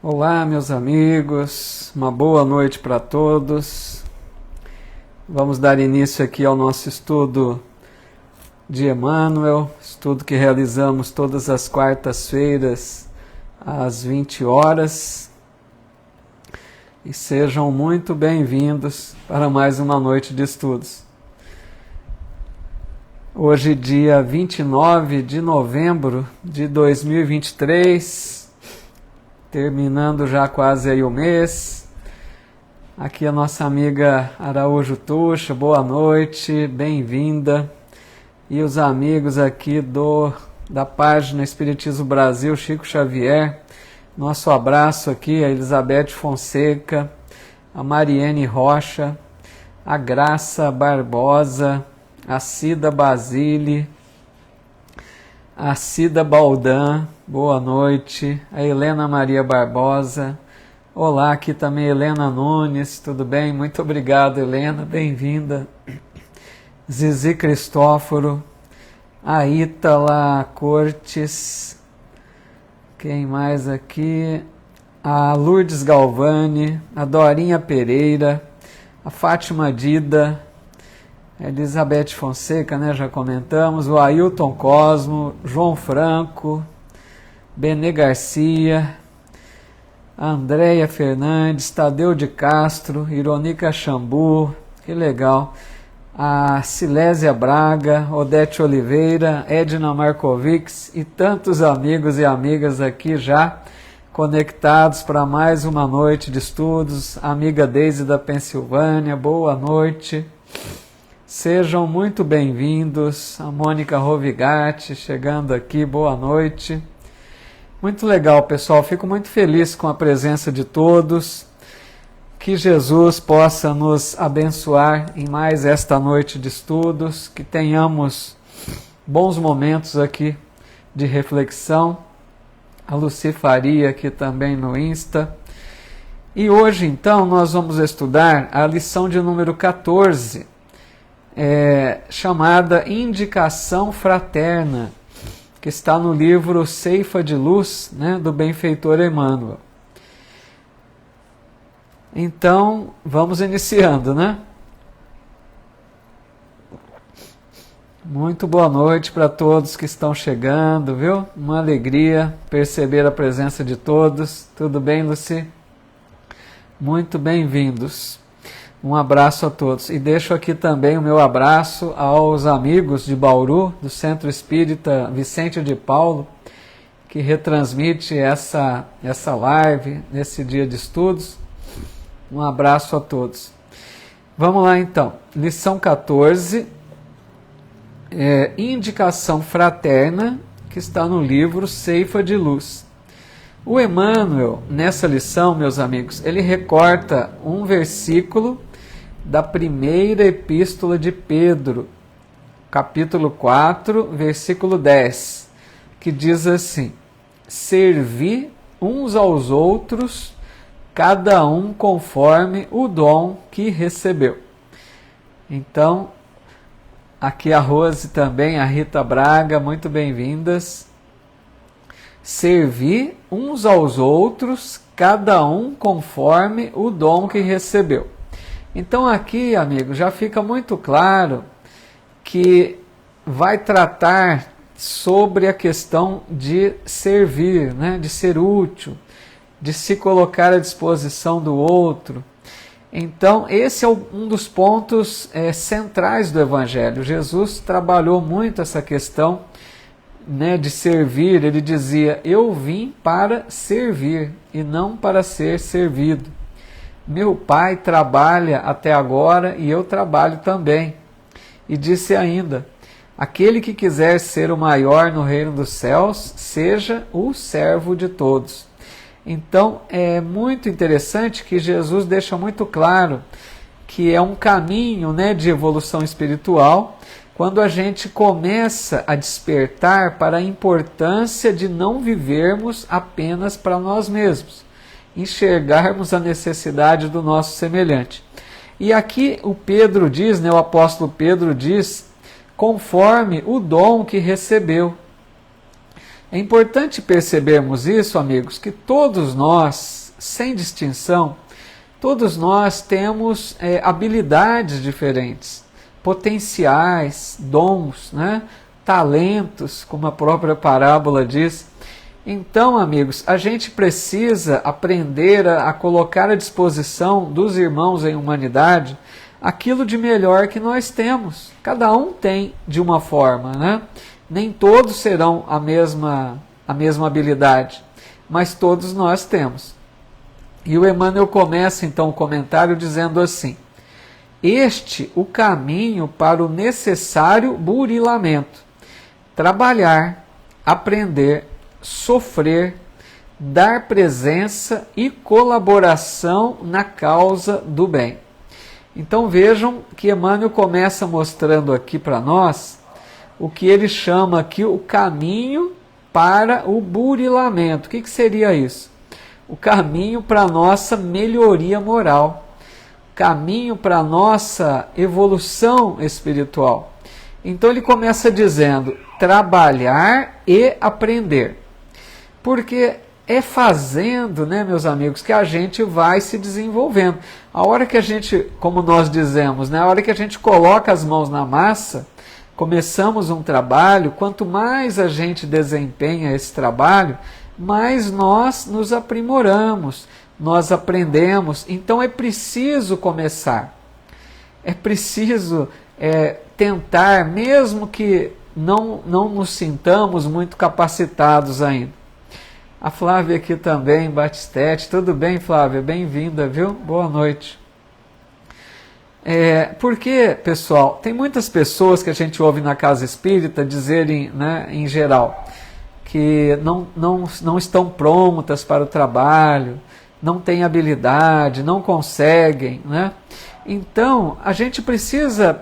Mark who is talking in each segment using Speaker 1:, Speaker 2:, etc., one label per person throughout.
Speaker 1: Olá, meus amigos, uma boa noite para todos. Vamos dar início aqui ao nosso estudo de Emmanuel, estudo que realizamos todas as quartas-feiras às 20 horas. E sejam muito bem-vindos para mais uma noite de estudos. Hoje, dia 29 de novembro de 2023, terminando já quase aí o mês. Aqui a nossa amiga Araújo Tuxa, boa noite, bem-vinda. E os amigos aqui da página Espiritismo Brasil, Chico Xavier, nosso abraço aqui, a Elizabeth Fonseca, a Mariene Rocha, a Graça Barbosa, a Cida Basile, a Cida Baldan, boa noite, a Helena Maria Barbosa, olá, aqui também Helena Nunes, tudo bem? Muito obrigado, Helena, bem-vinda. Zizi Cristóforo, a Ítala Cortes, quem mais aqui? A Lourdes Galvani, a Dorinha Pereira, a Fátima Dida, a Elizabeth Fonseca, né, já comentamos, o Ailton Cosmo, João Franco, Benê Garcia, a Andréia Fernandes, Tadeu de Castro, Ironica Xambu, que legal, a Silésia Braga, Odete Oliveira, Edna Markovics e tantos amigos e amigas aqui já conectados para mais uma noite de estudos. A amiga Deise da Pensilvânia, boa noite. Sejam muito bem-vindos. A Mônica Rovigatti chegando aqui, boa noite. Muito legal, pessoal. Fico muito feliz com a presença de todos. Que Jesus possa nos abençoar em mais esta noite de estudos, que tenhamos bons momentos aqui de reflexão. A Luci Faria aqui também no Insta. E hoje, então, nós vamos estudar a lição de número 14, chamada Indicação Fraterna, que está no livro Ceifa de Luz, né, do benfeitor Emmanuel. Então, vamos iniciando, né? Muito boa noite para todos que estão chegando, viu? Uma alegria perceber a presença de todos. Tudo bem, Luci? Muito bem-vindos. Um abraço a todos. E deixo aqui também o meu abraço aos amigos de Bauru, do Centro Espírita Vicente de Paulo, que retransmite essa live nesse dia de estudos. Um abraço a todos. Vamos lá então. Lição 14, Indicação Fraterna, que está no livro Ceifa de Luz. O Emmanuel, nessa lição, meus amigos, ele recorta um versículo da primeira epístola de Pedro, capítulo 4, versículo 10, que diz assim: servi uns aos outros, cada um conforme o dom que recebeu. Então, aqui a Rose também, a Rita Braga, muito bem-vindas. Servir uns aos outros, cada um conforme o dom que recebeu. Então aqui, amigo, já fica muito claro que vai tratar sobre a questão de servir, né, de ser útil, de se colocar à disposição do outro. Então, esse é um dos pontos centrais do Evangelho. Jesus trabalhou muito essa questão, né, de servir. Ele dizia: eu vim para servir e não para ser servido. Meu Pai trabalha até agora e eu trabalho também. E disse ainda: aquele que quiser ser o maior no reino dos céus, seja o servo de todos. Então, é muito interessante que Jesus deixa muito claro que é um caminho, né, de evolução espiritual, quando a gente começa a despertar para a importância de não vivermos apenas para nós mesmos, enxergarmos a necessidade do nosso semelhante. E aqui o Pedro diz, né, o apóstolo Pedro diz, conforme o dom que recebeu. É importante percebermos isso, amigos, que todos nós, sem distinção, todos nós temos habilidades diferentes, potenciais, dons, né? Talentos, como a própria parábola diz. Então, amigos, a gente precisa aprender a colocar à disposição dos irmãos em humanidade aquilo de melhor que nós temos. Cada um tem de uma forma, né? Nem todos serão a mesma habilidade, mas todos nós temos. E o Emmanuel começa então o comentário dizendo assim: este o caminho para o necessário burilamento, trabalhar, aprender, sofrer, dar presença e colaboração na causa do bem. Então vejam que Emmanuel começa mostrando aqui para nós o que ele chama aqui o caminho para o burilamento. O que seria isso? O caminho para a nossa melhoria moral, caminho para a nossa evolução espiritual. Então ele começa dizendo, trabalhar e aprender. Porque é fazendo, né, meus amigos, que a gente vai se desenvolvendo. A hora que a gente, como nós dizemos, né, a hora que a gente coloca as mãos na massa, começamos um trabalho, quanto mais a gente desempenha esse trabalho, mais nós nos aprimoramos, nós aprendemos. Então é preciso começar, é preciso tentar, mesmo que não nos sintamos muito capacitados ainda. A Flávia aqui também, Batistete. Tudo bem, Flávia? Bem-vinda, viu? Boa noite. Porque, pessoal, tem muitas pessoas que a gente ouve na casa espírita dizerem, né, em geral, que não estão prontas para o trabalho, não têm habilidade, não conseguem, né? Então, a gente precisa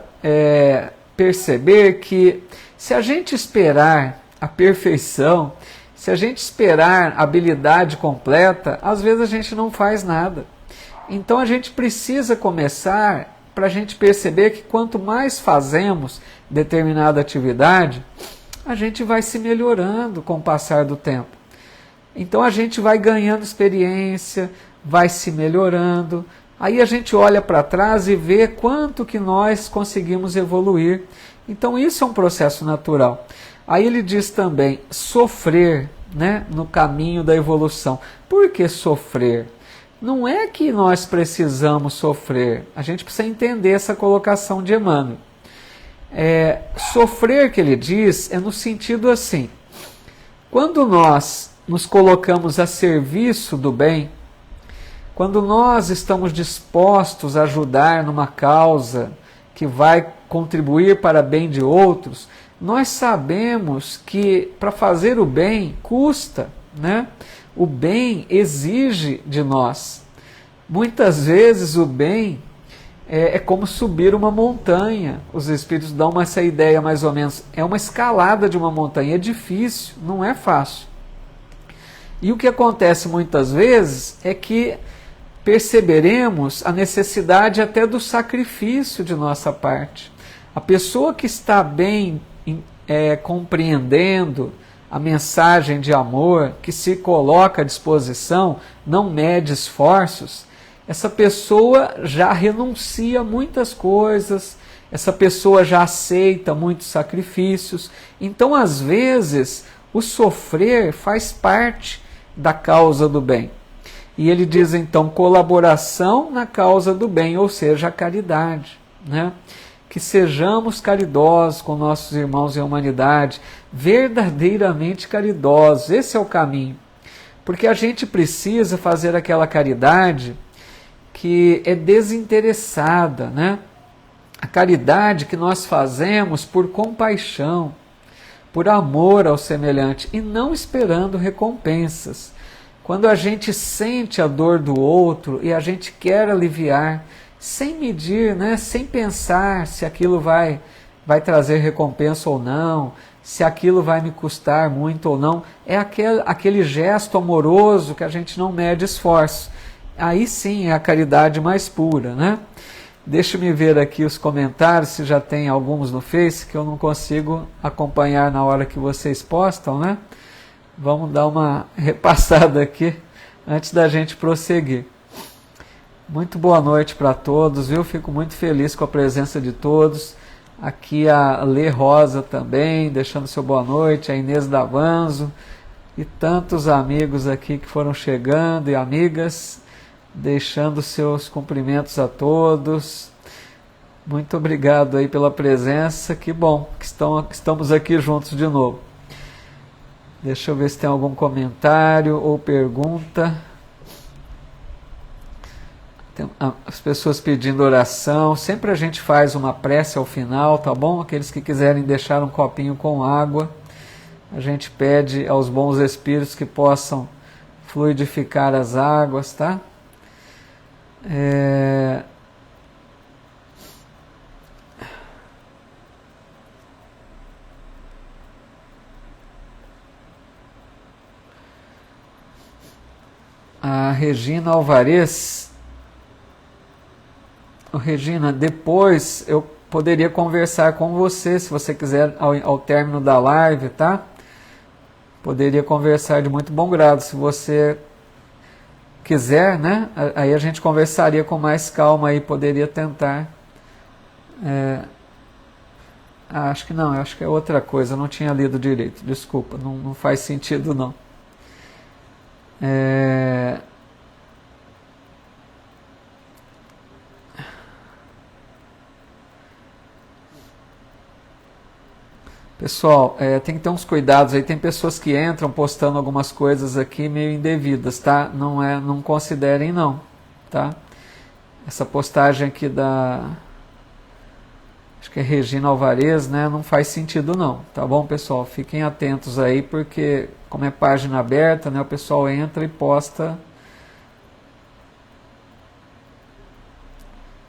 Speaker 1: perceber que se a gente esperar a perfeição, se a gente esperar a habilidade completa, às vezes a gente não faz nada. Então a gente precisa começar para a gente perceber que quanto mais fazemos determinada atividade, a gente vai se melhorando com o passar do tempo. Então a gente vai ganhando experiência, vai se melhorando. Aí a gente olha para trás e vê quanto que nós conseguimos evoluir. Então isso é um processo natural. Aí ele diz também, sofrer, né, no caminho da evolução. Por que sofrer? Não é que nós precisamos sofrer, a gente precisa entender essa colocação de Emmanuel. Sofrer, que ele diz, é no sentido assim, quando nós nos colocamos a serviço do bem, quando nós estamos dispostos a ajudar numa causa que vai contribuir para o bem de outros, nós sabemos que para fazer o bem custa, né? O bem exige de nós. Muitas vezes o bem é como subir uma montanha. Os espíritos dão essa ideia mais ou menos. É uma escalada de uma montanha, é difícil, não é fácil. E o que acontece muitas vezes é que perceberemos a necessidade até do sacrifício de nossa parte. A pessoa que está bem compreendendo a mensagem de amor, que se coloca à disposição, não mede esforços, essa pessoa já renuncia a muitas coisas, essa pessoa já aceita muitos sacrifícios. Então, às vezes, o sofrer faz parte da causa do bem. E ele diz, então, colaboração na causa do bem, ou seja, a caridade, né? Que sejamos caridosos com nossos irmãos em humanidade, verdadeiramente caridosos. Esse é o caminho. Porque a gente precisa fazer aquela caridade que é desinteressada, né? A caridade que nós fazemos por compaixão, por amor ao semelhante e não esperando recompensas. Quando a gente sente a dor do outro e a gente quer aliviar, sem medir, né, sem pensar se aquilo vai trazer recompensa ou não, se aquilo vai me custar muito ou não, é aquele gesto amoroso que a gente não mede esforço. Aí sim é a caridade mais pura, né? Deixa-me ver aqui os comentários, se já tem alguns no Face, que eu não consigo acompanhar na hora que vocês postam, né? Vamos dar uma repassada aqui antes da gente prosseguir. Muito boa noite para todos, viu? Fico muito feliz com a presença de todos. Aqui a Lê Rosa também, deixando seu boa noite, a Inês Davanzo e tantos amigos aqui que foram chegando e amigas, deixando seus cumprimentos a todos. Muito obrigado aí pela presença, que bom que estamos aqui juntos de novo. Deixa eu ver se tem algum comentário ou pergunta. Tem as pessoas pedindo oração. Sempre a gente faz uma prece ao final, tá bom? Aqueles que quiserem deixar um copinho com água, a gente pede aos bons espíritos que possam fluidificar as águas, tá? A Regina Alvarez. Regina, depois eu poderia conversar com você, se você quiser, ao término da live, tá? Poderia conversar de muito bom grado, se você quiser, né? Aí a gente conversaria com mais calma aí, poderia tentar. Acho que não, acho que é outra coisa, eu não tinha lido direito, desculpa, não faz sentido não. Pessoal, tem que ter uns cuidados aí, tem pessoas que entram postando algumas coisas aqui meio indevidas, tá? Não considerem não, tá? Essa postagem aqui acho que é Regina Alvarez, né? Não faz sentido não, tá bom, pessoal? Fiquem atentos aí, porque como é página aberta, né? O pessoal entra e posta.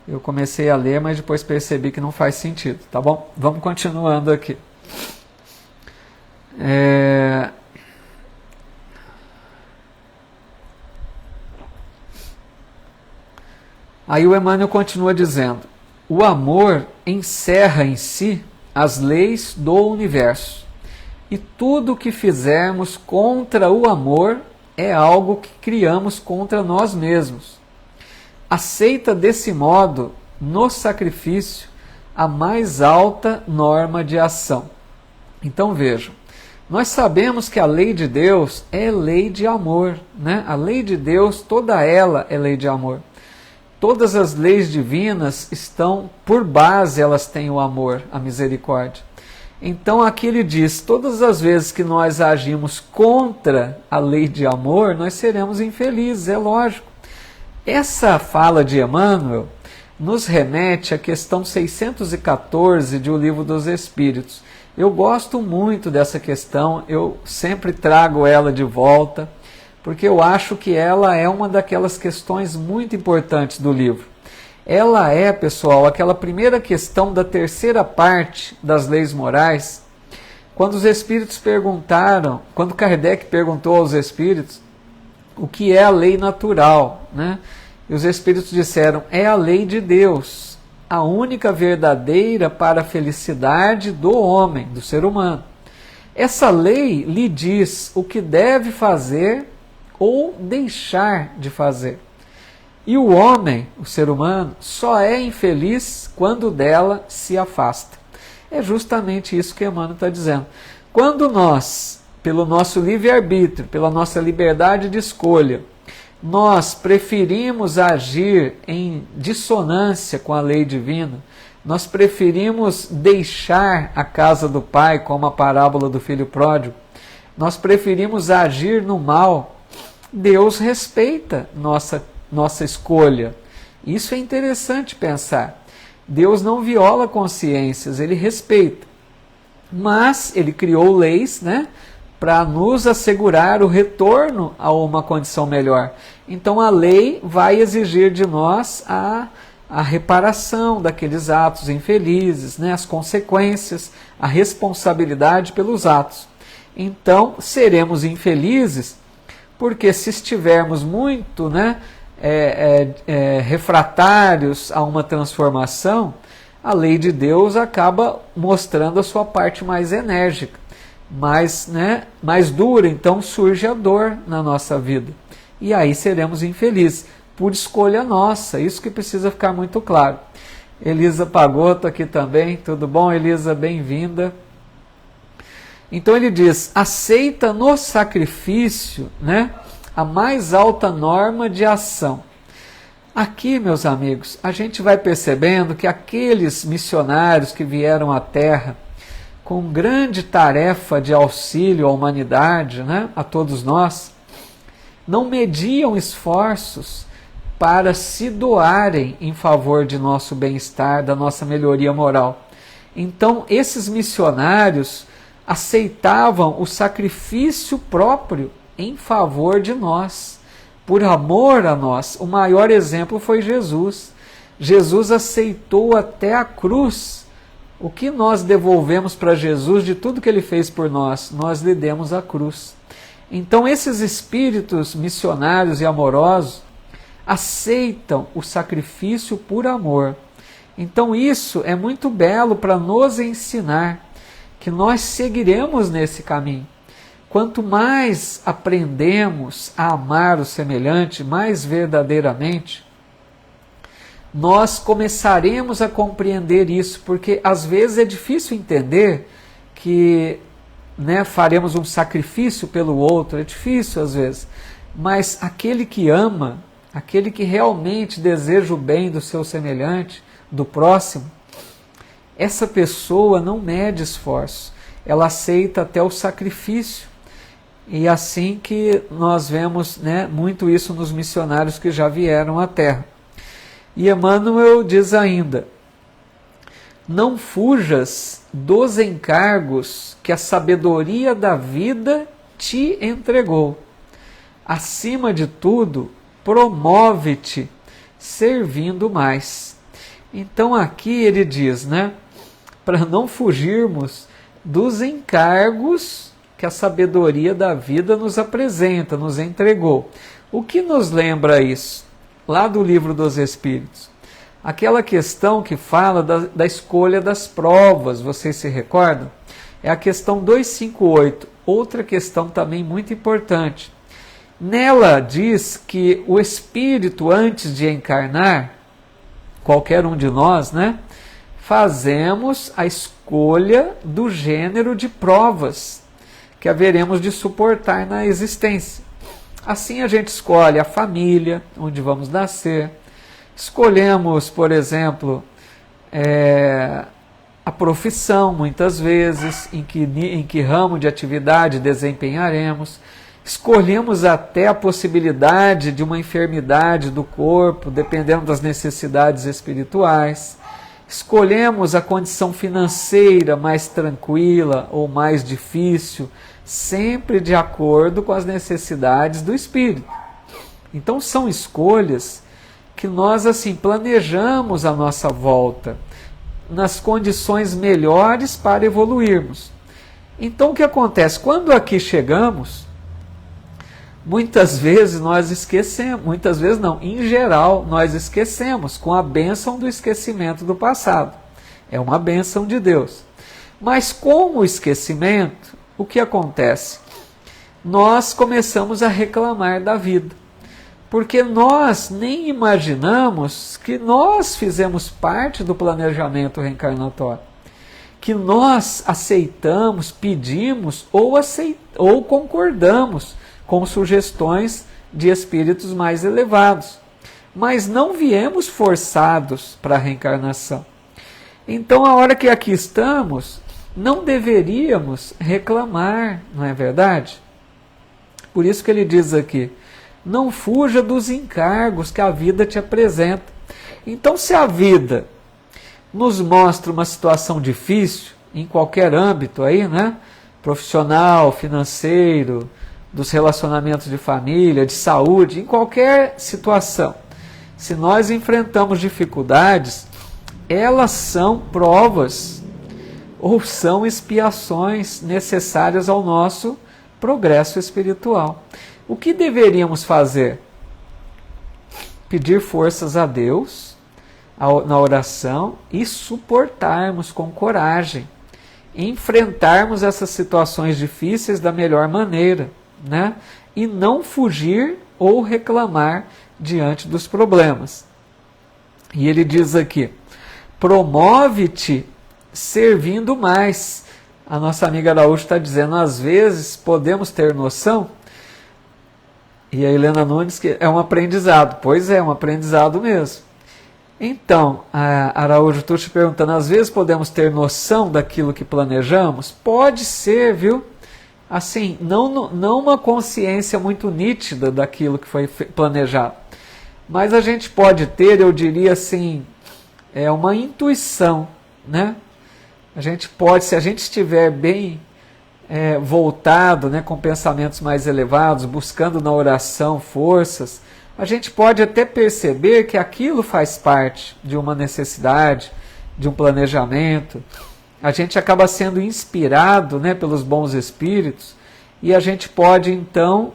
Speaker 1: Eu comecei a ler, mas depois percebi que não faz sentido, tá bom? Vamos continuando aqui. Aí o Emmanuel continua dizendo: o amor encerra em si as leis do universo, e tudo o que fizermos contra o amor é algo que criamos contra nós mesmos. Aceita desse modo, no sacrifício, a mais alta norma de ação. Então vejam, nós sabemos que a lei de Deus é lei de amor, né? A lei de Deus, toda ela é lei de amor. Todas as leis divinas estão, por base, elas têm o amor, a misericórdia. Então aqui ele diz, todas as vezes que nós agimos contra a lei de amor, nós seremos infelizes, é lógico. Essa fala de Emmanuel nos remete à questão 614 de O Livro dos Espíritos. Eu gosto muito dessa questão, eu sempre trago ela de volta, porque eu acho que ela é uma daquelas questões muito importantes do livro. Ela é, pessoal, aquela primeira questão da terceira parte das leis morais. Quando os espíritos perguntaram, quando Kardec perguntou aos espíritos o que é a lei natural, né? E os espíritos disseram, é a lei de Deus, a única verdadeira para a felicidade do homem, do ser humano. Essa lei lhe diz o que deve fazer ou deixar de fazer. E o homem, o ser humano, só é infeliz quando dela se afasta. É justamente isso que Emmanuel está dizendo. Quando nós, pelo nosso livre-arbítrio, pela nossa liberdade de escolha, nós preferimos agir em dissonância com a lei divina, nós preferimos deixar a casa do Pai, como a parábola do filho pródigo, nós preferimos agir no mal, Deus respeita nossa escolha. Isso é interessante pensar. Deus não viola consciências, Ele respeita. Mas Ele criou leis, né, para nos assegurar o retorno a uma condição melhor. Então a lei vai exigir de nós a reparação daqueles atos infelizes, né, as consequências, a responsabilidade pelos atos. Então seremos infelizes porque se estivermos muito, né, refratários a uma transformação, a lei de Deus acaba mostrando a sua parte mais enérgica. mais dura, então surge a dor na nossa vida. E aí seremos infelizes, por escolha nossa, isso que precisa ficar muito claro. Elisa Pagotto aqui também, tudo bom, Elisa? Bem-vinda. Então ele diz, aceita no sacrifício, a mais alta norma de ação. Aqui, meus amigos, a gente vai percebendo que aqueles missionários que vieram à Terra com grande tarefa de auxílio à humanidade, a todos nós, não mediam esforços para se doarem em favor de nosso bem-estar, da nossa melhoria moral. Então, esses missionários aceitavam o sacrifício próprio em favor de nós, por amor a nós. O maior exemplo foi Jesus. Jesus aceitou até a cruz. O que nós devolvemos para Jesus de tudo que ele fez por nós? Nós lhe demos a cruz. Então, esses espíritos missionários e amorosos aceitam o sacrifício por amor. Então, isso é muito belo para nos ensinar que nós seguiremos nesse caminho. Quanto mais aprendemos a amar o semelhante, mais verdadeiramente, nós começaremos a compreender isso, porque às vezes é difícil entender que faremos um sacrifício pelo outro, é difícil às vezes, mas aquele que ama, aquele que realmente deseja o bem do seu semelhante, do próximo, essa pessoa não mede esforço, ela aceita até o sacrifício. E assim que nós vemos muito isso nos missionários que já vieram à Terra. E Emmanuel diz ainda, não fujas dos encargos que a sabedoria da vida te entregou. Acima de tudo, promove-te servindo mais. Então aqui ele diz, para não fugirmos dos encargos que a sabedoria da vida nos apresenta, nos entregou. O que nos lembra isso? Lá do Livro dos Espíritos. Aquela questão que fala da escolha das provas, vocês se recordam? É a questão 258, outra questão também muito importante. Nela diz que o espírito, antes de encarnar, qualquer um de nós, fazemos a escolha do gênero de provas que haveremos de suportar na existência. Assim a gente escolhe a família, onde vamos nascer, escolhemos, por exemplo, a profissão, muitas vezes, em que ramo de atividade desempenharemos, escolhemos até a possibilidade de uma enfermidade do corpo, dependendo das necessidades espirituais, escolhemos a condição financeira mais tranquila ou mais difícil, sempre de acordo com as necessidades do espírito. Então são escolhas que nós assim planejamos a nossa volta nas condições melhores para evoluirmos. Então o que acontece? Quando aqui chegamos, muitas vezes nós esquecemos, muitas vezes não, em geral nós esquecemos, com a bênção do esquecimento do passado. É uma bênção de Deus. Mas com o esquecimento, o que acontece? Nós começamos a reclamar da vida, porque nós nem imaginamos que nós fizemos parte do planejamento reencarnatório, que nós aceitamos, pedimos ou concordamos com sugestões de espíritos mais elevados, mas não viemos forçados para a reencarnação. Então, a hora que aqui estamos, não deveríamos reclamar, não é verdade? Por isso que ele diz aqui, não fuja dos encargos que a vida te apresenta. Então, se a vida nos mostra uma situação difícil, em qualquer âmbito aí, profissional, financeiro, dos relacionamentos de família, de saúde, em qualquer situação, se nós enfrentamos dificuldades, elas são provas ou são expiações necessárias ao nosso progresso espiritual. O que deveríamos fazer? Pedir forças a Deus na oração e suportarmos com coragem enfrentarmos essas situações difíceis da melhor maneira, né? E não fugir ou reclamar diante dos problemas. E ele diz aqui, promove-te servindo mais. A nossa amiga Araújo está dizendo, às vezes podemos ter noção, e a Helena Nunes, que é um aprendizado. Pois é, um aprendizado mesmo. Então, Araújo, estou te perguntando, às vezes podemos ter noção daquilo que planejamos? Pode ser, viu? Assim, não uma consciência muito nítida daquilo que foi planejado. Mas a gente pode ter, eu diria assim, uma intuição, né? A gente pode, se a gente estiver bem voltado, né, com pensamentos mais elevados, buscando na oração forças, a gente pode até perceber que aquilo faz parte de uma necessidade, de um planejamento. A gente acaba sendo inspirado, né, pelos bons espíritos e a gente pode então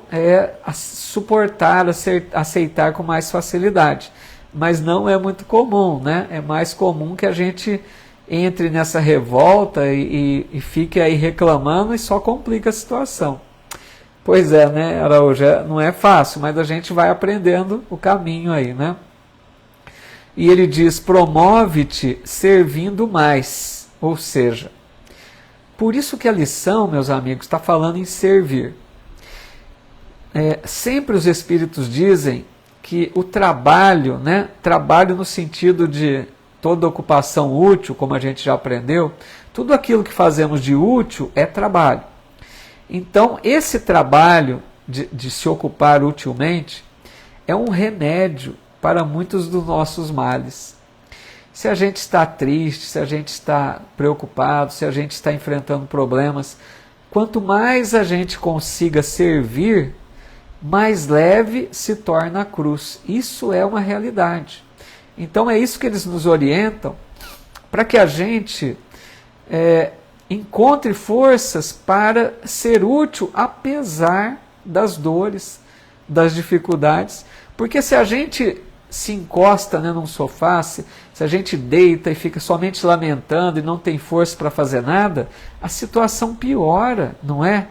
Speaker 1: suportar, aceitar com mais facilidade. Mas não é muito comum, né? É mais comum que a gente entre nessa revolta e fique aí reclamando e só complica a situação. Pois é, né, Araújo? Não é fácil, mas a gente vai aprendendo o caminho aí, né? E ele diz, promove-te servindo mais. Ou seja, por isso que a lição, meus amigos, está falando em servir. Sempre os espíritos dizem que o trabalho, né, trabalho no sentido de toda ocupação útil, como a gente já aprendeu, tudo aquilo que fazemos de útil é trabalho. Então, esse trabalho de se ocupar utilmente é um remédio para muitos dos nossos males. Se a gente está triste, se a gente está preocupado, se a gente está enfrentando problemas, quanto mais a gente consiga servir, mais leve se torna a cruz. Isso é uma realidade. Então é isso que eles nos orientam, para que a gente encontre forças para ser útil apesar das dores, das dificuldades. Porque se a gente se encosta, né, num sofá, se a gente deita e fica somente lamentando e não tem força para fazer nada, a situação piora, não é?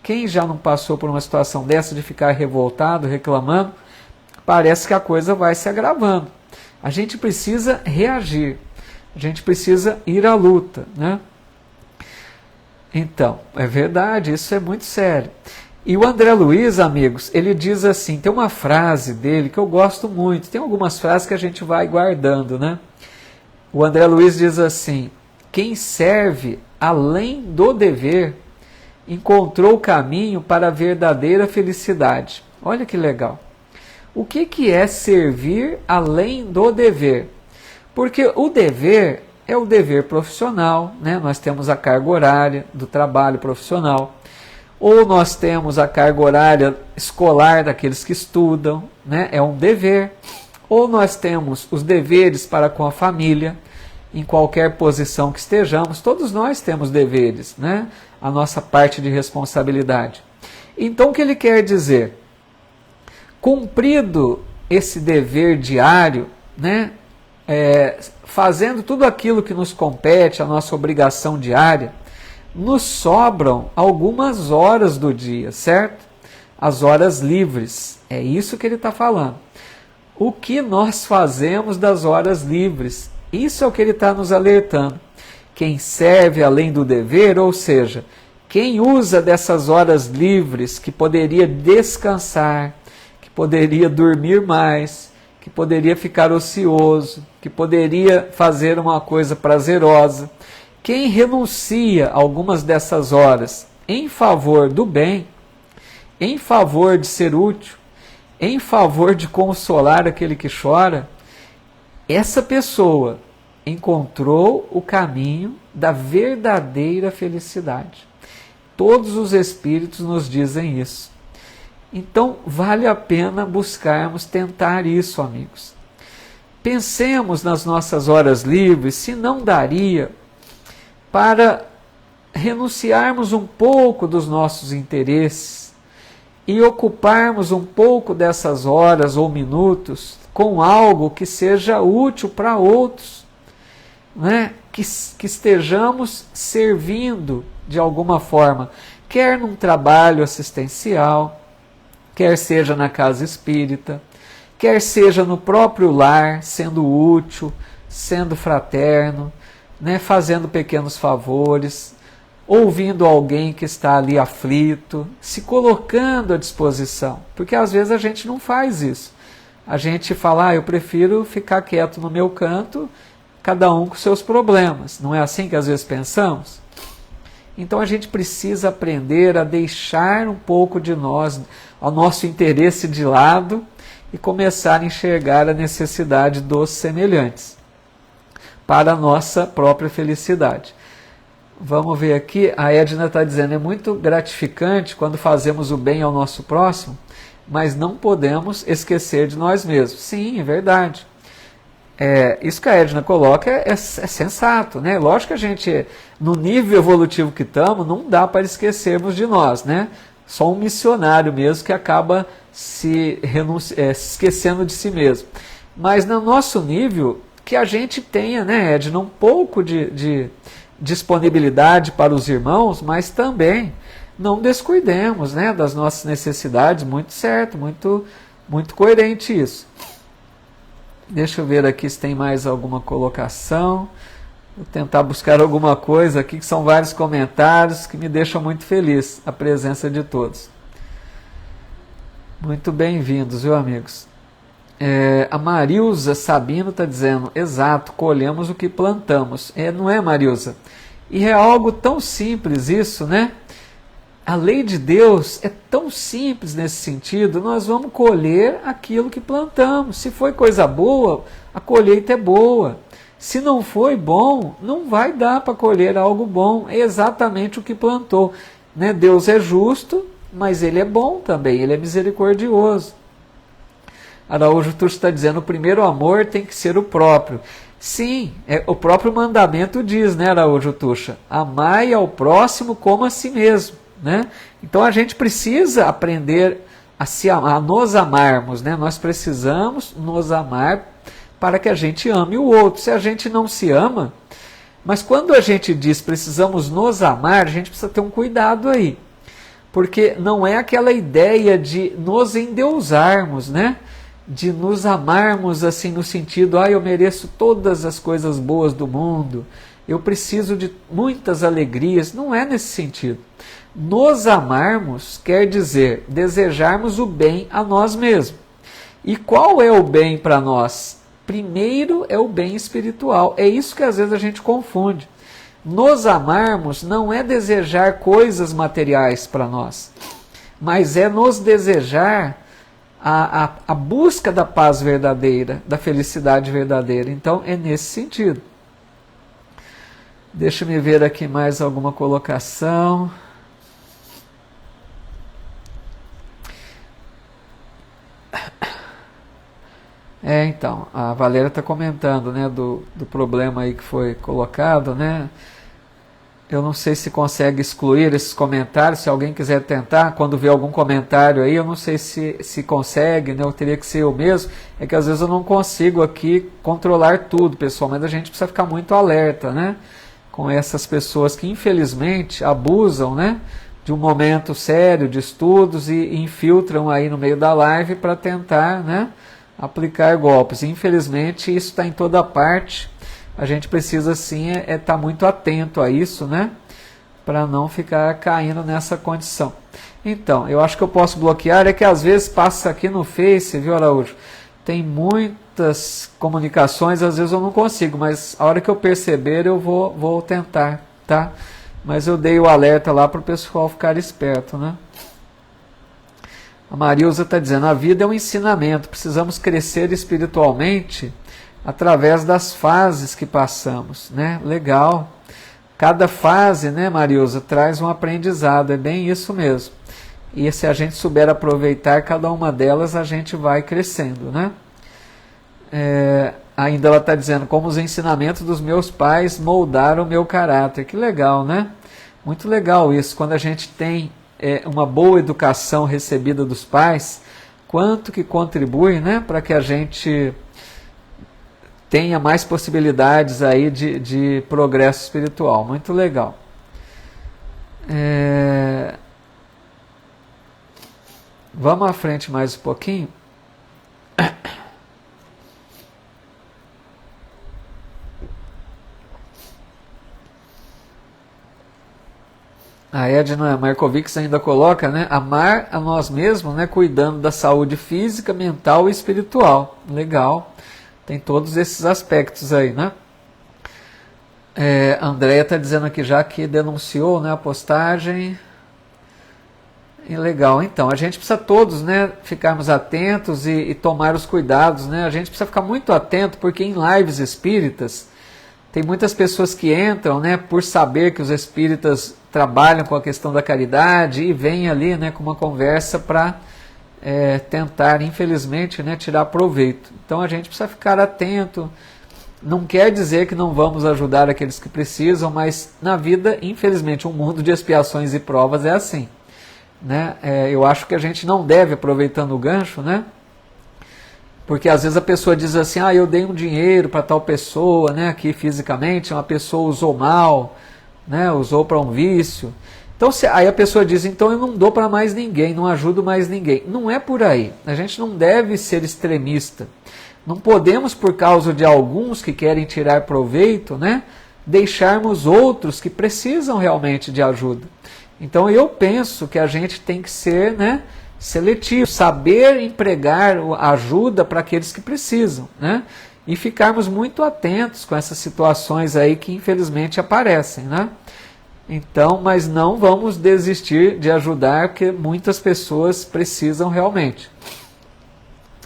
Speaker 1: Quem já não passou por uma situação dessa de ficar revoltado, reclamando, parece que a coisa vai se agravando. A gente precisa reagir, a gente precisa ir à luta, né? Então, é verdade, isso é muito sério. E o André Luiz, amigos, ele diz assim, tem uma frase dele que eu gosto muito, tem algumas frases que a gente vai guardando, né? O André Luiz diz assim, quem serve além do dever, encontrou o caminho para a verdadeira felicidade. Olha que legal. O que é servir além do dever? Porque o dever é o dever profissional, né? Nós temos a carga horária do trabalho profissional, ou nós temos a carga horária escolar daqueles que estudam, né? É um dever, ou nós temos os deveres para com a família, em qualquer posição que estejamos, todos nós temos deveres, né? A nossa parte de responsabilidade. Então o que ele quer dizer? Cumprido esse dever diário, né, fazendo tudo aquilo que nos compete, a nossa obrigação diária, nos sobram algumas horas do dia, certo? As horas livres, é isso que ele está falando. O que nós fazemos das horas livres? Isso é o que ele está nos alertando. Quem serve além do dever, ou seja, quem usa dessas horas livres que poderia descansar, poderia dormir mais, que poderia ficar ocioso, que poderia fazer uma coisa prazerosa. Quem renuncia a algumas dessas horas em favor do bem, em favor de ser útil, em favor de consolar aquele que chora, essa pessoa encontrou o caminho da verdadeira felicidade. Todos os espíritos nos dizem isso. Então, vale a pena buscarmos tentar isso, amigos. Pensemos nas nossas horas livres, se não daria para renunciarmos um pouco dos nossos interesses e ocuparmos um pouco dessas horas ou minutos com algo que seja útil para outros, né? que estejamos servindo de alguma forma, quer num trabalho assistencial, quer seja na casa espírita, quer seja no próprio lar, sendo útil, sendo fraterno, né, fazendo pequenos favores, ouvindo alguém que está ali aflito, se colocando à disposição, porque às vezes a gente não faz isso. A gente fala, eu prefiro ficar quieto no meu canto, cada um com seus problemas. Não é assim que às vezes pensamos? Então a gente precisa aprender a deixar um pouco de nós, o nosso interesse de lado e começar a enxergar a necessidade dos semelhantes para a nossa própria felicidade. Vamos ver aqui, a Edna está dizendo, é muito gratificante quando fazemos o bem ao nosso próximo, mas não podemos esquecer de nós mesmos. Sim, é verdade. Isso que a Edna coloca é sensato, né? Lógico que a gente, no nível evolutivo que estamos, não dá para esquecermos de nós, né? Só um missionário mesmo que acaba se esquecendo de si mesmo. Mas no nosso nível, que a gente tenha, né, Edna, um pouco de disponibilidade para os irmãos, mas também não descuidemos, né, das nossas necessidades, muito certo, muito coerente isso. Deixa eu ver aqui se tem mais alguma colocação. Vou tentar buscar alguma coisa aqui, que são vários comentários que me deixam muito feliz a presença de todos. Muito bem-vindos, viu, amigos? A Marilza Sabino está dizendo, exato, colhemos o que plantamos. Não é, Marilza? E é algo tão simples isso, né? A lei de Deus é tão simples nesse sentido, nós vamos colher aquilo que plantamos. Se foi coisa boa, a colheita é boa. Se não foi bom, não vai dar para colher algo bom. É exatamente o que plantou, né? Deus é justo, mas Ele é bom também, Ele é misericordioso. Araújo Tuxo está dizendo, o primeiro amor tem que ser o próprio. Sim, o próprio mandamento diz, né, Araújo Tuxa? Amai ao próximo como a si mesmo. Né? Então a gente precisa aprender a nos amarmos, né? Nós precisamos nos amar para que a gente ame o outro. Se a gente não se ama, mas quando a gente diz precisamos nos amar, a gente precisa ter um cuidado aí, porque não é aquela ideia de nos endeusarmos, né? De nos amarmos assim no sentido, eu mereço todas as coisas boas do mundo, eu preciso de muitas alegrias. Não é nesse sentido. Nos amarmos quer dizer desejarmos o bem a nós mesmos. E qual é o bem para nós? Primeiro é o bem espiritual. É isso que às vezes a gente confunde. Nos amarmos não é desejar coisas materiais para nós, mas é nos desejar a busca da paz verdadeira, da felicidade verdadeira. Então é nesse sentido. Deixa eu ver aqui mais alguma colocação. Então, a Valéria está comentando, né, do problema aí que foi colocado, né? Eu não sei se consegue excluir esses comentários, se alguém quiser tentar, quando vê algum comentário aí, eu não sei se consegue, né? Eu teria que ser eu mesmo, é que às vezes eu não consigo aqui controlar tudo, pessoal, mas a gente precisa ficar muito alerta, né? Com essas pessoas que infelizmente abusam, né, de um momento sério de estudos e infiltram aí no meio da live para tentar, né, aplicar golpes. Infelizmente isso está em toda parte. A gente precisa sim estar muito atento a isso, né, para não ficar caindo nessa condição. Então, eu acho que eu posso bloquear, é que às vezes passa aqui no Face, viu, Araújo? Tem muitas comunicações, às vezes eu não consigo, mas a hora que eu perceber eu vou tentar, tá? Mas eu dei o alerta lá para o pessoal ficar esperto, né? A Marilza está dizendo, a vida é um ensinamento, precisamos crescer espiritualmente através das fases que passamos, né? Legal. Cada fase, né, Marilza, traz um aprendizado, é bem isso mesmo. E se a gente souber aproveitar cada uma delas, a gente vai crescendo, né? Ainda ela está dizendo, como os ensinamentos dos meus pais moldaram o meu caráter. Que legal, né? Muito legal isso, quando a gente tem uma boa educação recebida dos pais, quanto que contribui, né, para que a gente tenha mais possibilidades aí de progresso espiritual. Muito legal. Vamos à frente mais um pouquinho. A Edna Markovics ainda coloca, né, amar a nós mesmos, né, cuidando da saúde física, mental e espiritual. Legal. Tem todos esses aspectos aí, né? Andréia está dizendo aqui já que denunciou, né, a postagem. E legal. Então, a gente precisa todos, né, ficarmos atentos e tomar os cuidados, né? A gente precisa ficar muito atento porque em lives espíritas tem muitas pessoas que entram, né, por saber que os espíritas trabalham com a questão da caridade e vêm ali, né, com uma conversa para tentar, infelizmente, né, tirar proveito. Então a gente precisa ficar atento. Não quer dizer que não vamos ajudar aqueles que precisam, mas na vida, infelizmente, um mundo de expiações e provas é assim, né? Eu acho que a gente não deve, aproveitando o gancho, né? Porque às vezes a pessoa diz assim, eu dei um dinheiro para tal pessoa, né, aqui fisicamente, uma pessoa usou mal, né, usou para um vício. Então, aí a pessoa diz, então eu não dou para mais ninguém, não ajudo mais ninguém. Não é por aí. A gente não deve ser extremista. Não podemos, por causa de alguns que querem tirar proveito, né, deixarmos outros que precisam realmente de ajuda. Então eu penso que a gente tem que ser, né, seletivo, saber empregar a ajuda para aqueles que precisam, né? E ficarmos muito atentos com essas situações aí que infelizmente aparecem, né? Então, mas não vamos desistir de ajudar, porque muitas pessoas precisam realmente.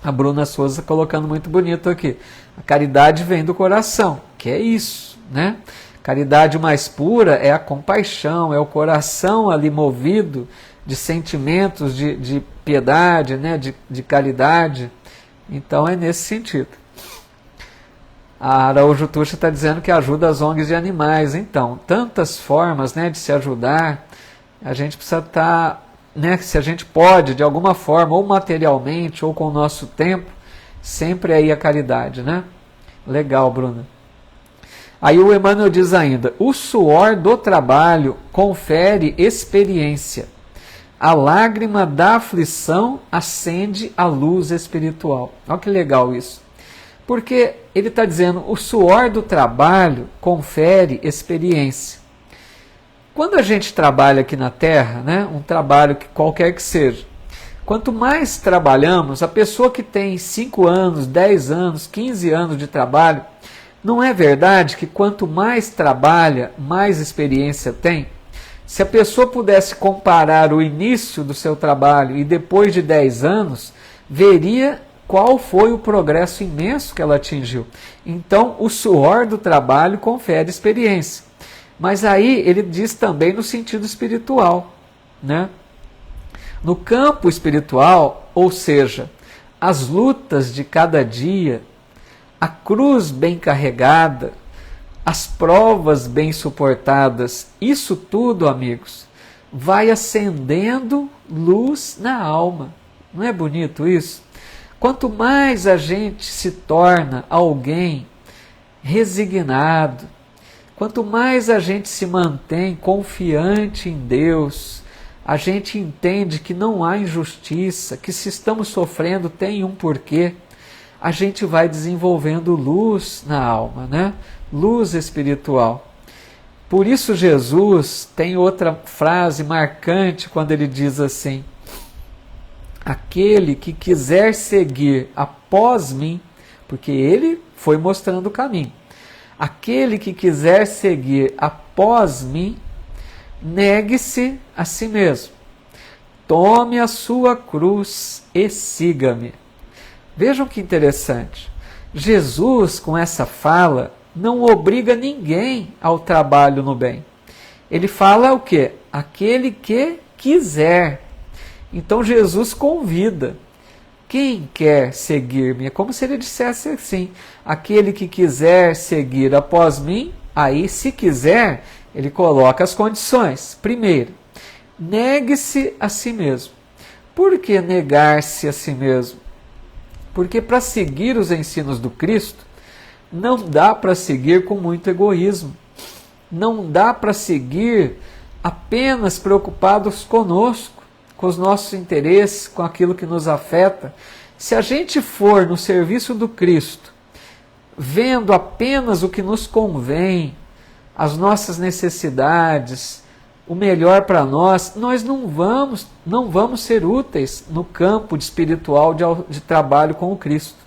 Speaker 1: A Bruna Souza colocando muito bonito aqui. A caridade vem do coração, que é isso, né? Caridade mais pura é a compaixão, é o coração ali movido de sentimentos de piedade, né, de caridade. Então é nesse sentido. A Araújo Tuxa está dizendo que ajuda as ONGs de animais. Então, tantas formas, né, de se ajudar, a gente precisa estar, né, se a gente pode, de alguma forma, ou materialmente, ou com o nosso tempo, sempre aí a caridade, né? Legal, Bruna. Aí o Emmanuel diz ainda, o suor do trabalho confere experiência. A lágrima da aflição acende a luz espiritual. Olha que legal isso. Porque ele está dizendo, o suor do trabalho confere experiência. Quando a gente trabalha aqui na Terra, né, um trabalho que qualquer que seja, quanto mais trabalhamos, a pessoa que tem 5 anos, 10 anos, 15 anos de trabalho, não é verdade que quanto mais trabalha, mais experiência tem? Se a pessoa pudesse comparar o início do seu trabalho e depois de 10 anos, veria qual foi o progresso imenso que ela atingiu. Então, o suor do trabalho confere experiência. Mas aí ele diz também no sentido espiritual, né? No campo espiritual, ou seja, as lutas de cada dia, a cruz bem carregada, as provas bem suportadas, isso tudo, amigos, vai acendendo luz na alma. Não é bonito isso? Quanto mais a gente se torna alguém resignado, quanto mais a gente se mantém confiante em Deus, a gente entende que não há injustiça, que se estamos sofrendo tem um porquê, a gente vai desenvolvendo luz na alma, né? Luz espiritual. Por isso Jesus tem outra frase marcante quando ele diz assim, aquele que quiser seguir após mim, porque ele foi mostrando o caminho, aquele que quiser seguir após mim, negue-se a si mesmo, tome a sua cruz e siga-me. Vejam que interessante, Jesus com essa fala não obriga ninguém ao trabalho no bem. Ele fala o quê? Aquele que quiser. Então Jesus convida. Quem quer seguir-me? É como se ele dissesse assim, aquele que quiser seguir após mim, aí se quiser, ele coloca as condições. Primeiro, negue-se a si mesmo. Por que negar-se a si mesmo? Porque para seguir os ensinos do Cristo, não dá para seguir com muito egoísmo. Não dá para seguir apenas preocupados conosco, com os nossos interesses, com aquilo que nos afeta. Se a gente for no serviço do Cristo, vendo apenas o que nos convém, as nossas necessidades, o melhor para nós, nós não vamos ser úteis no campo espiritual de trabalho com o Cristo.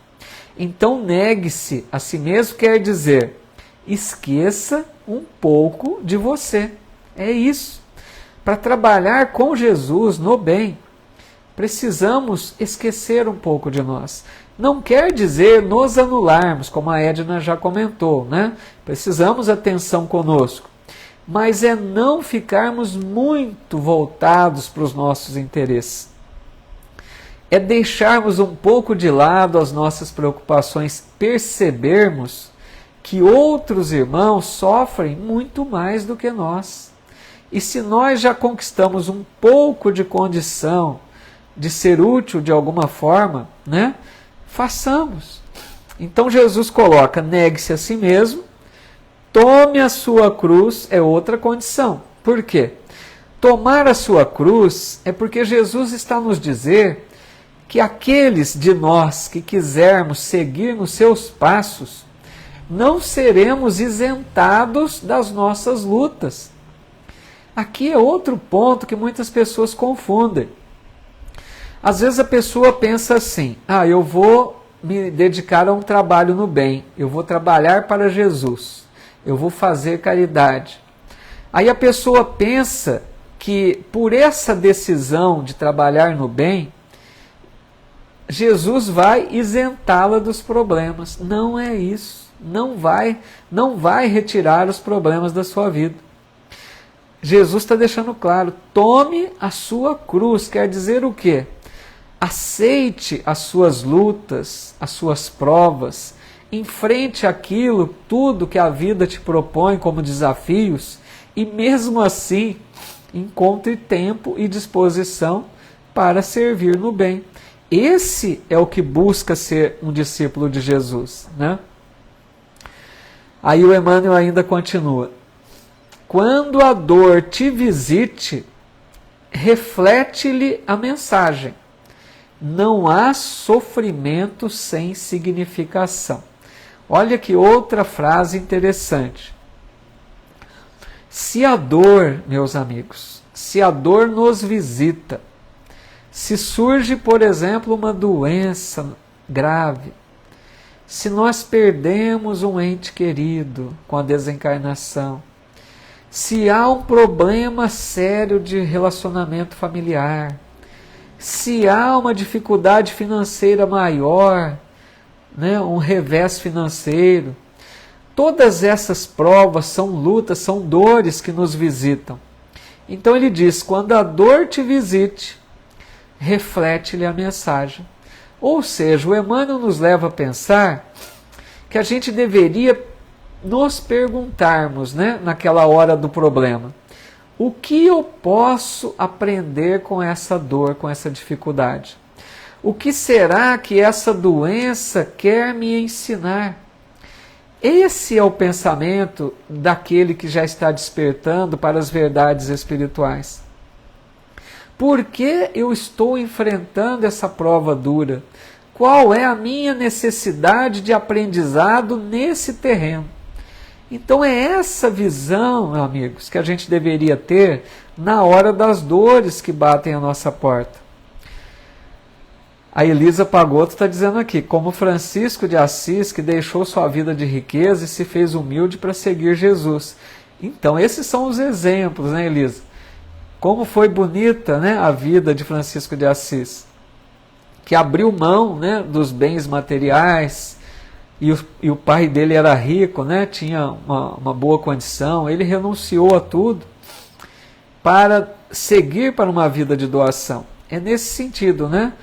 Speaker 1: Então negue-se a si mesmo quer dizer, esqueça um pouco de você. É isso. Para trabalhar com Jesus no bem, precisamos esquecer um pouco de nós. Não quer dizer nos anularmos, como a Edna já comentou, né? Precisamos atenção conosco. Mas é não ficarmos muito voltados para os nossos interesses. É deixarmos um pouco de lado as nossas preocupações, percebermos que outros irmãos sofrem muito mais do que nós. E se nós já conquistamos um pouco de condição de ser útil de alguma forma, né? Façamos. Então Jesus coloca, negue-se a si mesmo, tome a sua cruz, é outra condição. Por quê? Tomar a sua cruz é porque Jesus está nos dizer que aqueles de nós que quisermos seguir nos seus passos, não seremos isentados das nossas lutas. Aqui é outro ponto que muitas pessoas confundem. Às vezes a pessoa pensa assim, eu vou me dedicar a um trabalho no bem, eu vou trabalhar para Jesus, eu vou fazer caridade. Aí a pessoa pensa que por essa decisão de trabalhar no bem, Jesus vai isentá-la dos problemas. Não é isso. Não vai retirar os problemas da sua vida. Jesus está deixando claro, tome a sua cruz, quer dizer o quê? Aceite as suas lutas, as suas provas, enfrente aquilo, tudo que a vida te propõe como desafios, e mesmo assim, encontre tempo e disposição para servir no bem. Esse é o que busca ser um discípulo de Jesus, né? Aí o Emmanuel ainda continua. Quando a dor te visite, reflete-lhe a mensagem. Não há sofrimento sem significação. Olha que outra frase interessante. Se a dor, meus amigos, se a dor nos visita, se surge, por exemplo, uma doença grave, se nós perdemos um ente querido com a desencarnação, se há um problema sério de relacionamento familiar, se há uma dificuldade financeira maior, né, um revés financeiro, todas essas provas são lutas, são dores que nos visitam. Então ele diz, quando a dor te visite, reflete-lhe a mensagem. Ou seja, o Emmanuel nos leva a pensar que a gente deveria nos perguntarmos, né, naquela hora do problema, o que eu posso aprender com essa dor, com essa dificuldade? O que será que essa doença quer me ensinar? Esse é o pensamento daquele que já está despertando para as verdades espirituais. Por que eu estou enfrentando essa prova dura? Qual é a minha necessidade de aprendizado nesse terreno? Então é essa visão, amigos, que a gente deveria ter na hora das dores que batem a nossa porta. A Elisa Pagotto está dizendo aqui, como Francisco de Assis, que deixou sua vida de riqueza e se fez humilde para seguir Jesus. Então esses são os exemplos, né, Elisa? Como foi bonita, né, a vida de Francisco de Assis, que abriu mão, né, dos bens materiais, e o pai dele era rico, né, tinha uma boa condição, ele renunciou a tudo para seguir para uma vida de doação. É nesse sentido, né?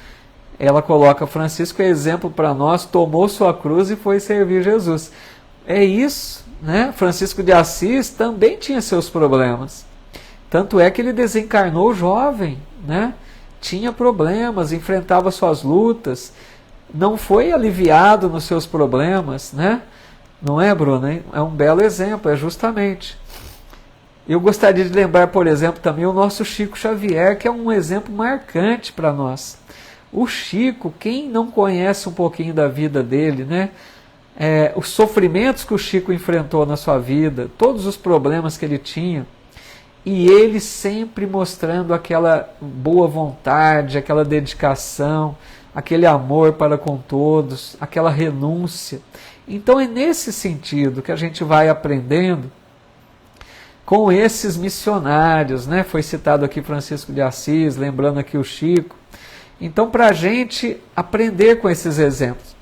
Speaker 1: Ela coloca, Francisco é exemplo para nós, tomou sua cruz e foi servir Jesus. É isso, né? Francisco de Assis também tinha seus problemas. Tanto é que ele desencarnou jovem, né? Tinha problemas, enfrentava suas lutas, não foi aliviado nos seus problemas, né? Não é, Bruna? Hein? É um belo exemplo, é justamente. Eu gostaria de lembrar, por exemplo, também o nosso Chico Xavier, que é um exemplo marcante para nós. O Chico, quem não conhece um pouquinho da vida dele, né? Os sofrimentos que o Chico enfrentou na sua vida, todos os problemas que ele tinha, e ele sempre mostrando aquela boa vontade, aquela dedicação, aquele amor para com todos, aquela renúncia. Então é nesse sentido que a gente vai aprendendo com esses missionários, né? Foi citado aqui Francisco de Assis, lembrando aqui o Chico. Então, para a gente aprender com esses exemplos.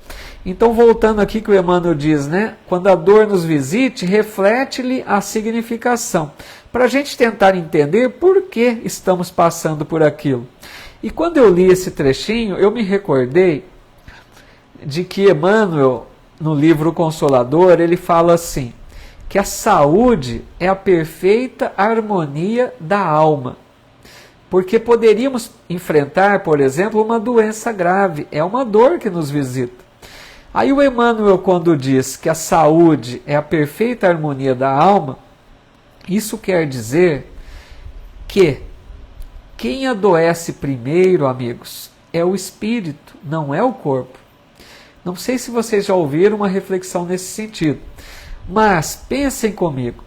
Speaker 1: Então, voltando aqui que o Emmanuel diz, né? Quando a dor nos visite, reflete-lhe a significação. Para a gente tentar entender por que estamos passando por aquilo. E quando eu li esse trechinho, eu me recordei de que Emmanuel, no livro Consolador, ele fala assim, que a saúde é a perfeita harmonia da alma. Porque poderíamos enfrentar, por exemplo, uma doença grave. É uma dor que nos visita. Aí o Emmanuel, quando diz que a saúde é a perfeita harmonia da alma, isso quer dizer que quem adoece primeiro, amigos, é o espírito, não é o corpo. Não sei se vocês já ouviram uma reflexão nesse sentido, mas pensem comigo.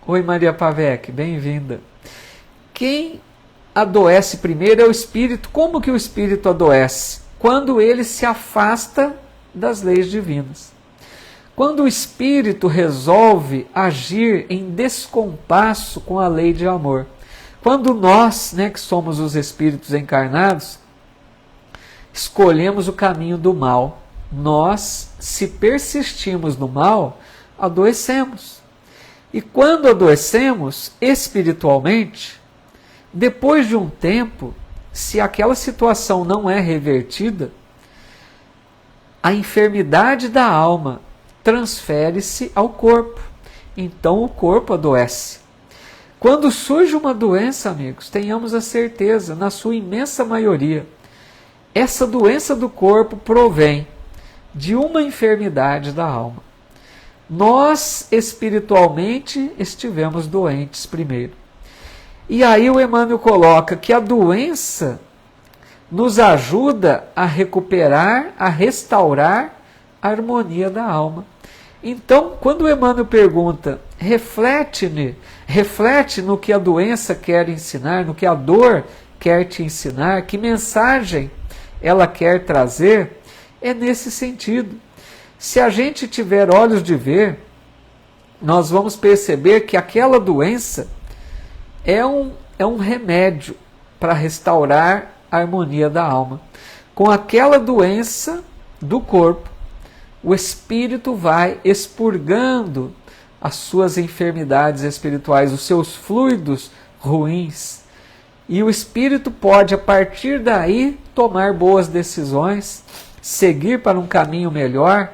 Speaker 1: Oi, Maria Pavec, bem-vinda. Quem adoece primeiro é o espírito. Como que o espírito adoece? Quando ele se afasta das leis divinas. Quando o espírito resolve agir em descompasso com a lei de amor. Quando nós, né, que somos os espíritos encarnados, escolhemos o caminho do mal, nós, se persistimos no mal, adoecemos. E quando adoecemos espiritualmente, depois de um tempo, se aquela situação não é revertida, a enfermidade da alma transfere-se ao corpo. Então o corpo adoece. Quando surge uma doença, amigos, tenhamos a certeza, na sua imensa maioria, essa doença do corpo provém de uma enfermidade da alma. Nós, espiritualmente, estivemos doentes primeiro. E aí o Emmanuel coloca que a doença nos ajuda a recuperar, a restaurar a harmonia da alma. Então, quando o Emmanuel pergunta, reflete no que a doença quer ensinar, no que a dor quer te ensinar, que mensagem ela quer trazer, é nesse sentido. Se a gente tiver olhos de ver, nós vamos perceber que aquela doença é um remédio para restaurar a harmonia da alma. Com aquela doença do corpo, o espírito vai expurgando as suas enfermidades espirituais, os seus fluidos ruins. E o espírito pode, a partir daí, tomar boas decisões, seguir para um caminho melhor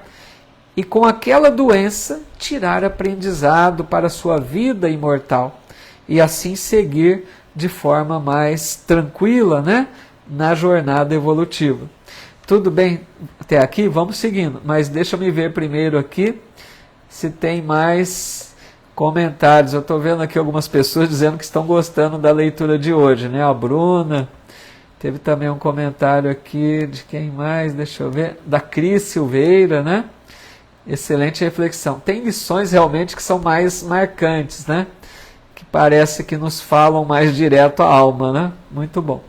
Speaker 1: e, com aquela doença, tirar aprendizado para a sua vida imortal. E assim seguir de forma mais tranquila, né, na jornada evolutiva. Tudo bem até aqui? Vamos seguindo. Mas deixa eu ver primeiro aqui se tem mais comentários. Eu estou vendo aqui algumas pessoas dizendo que estão gostando da leitura de hoje, né? A Bruna. Teve também um comentário aqui de quem mais? Deixa eu ver. Da Cris Silveira, né? Excelente reflexão. Tem lições realmente que são mais marcantes, né? Que parece que nos falam mais direto à alma, né? Muito bom.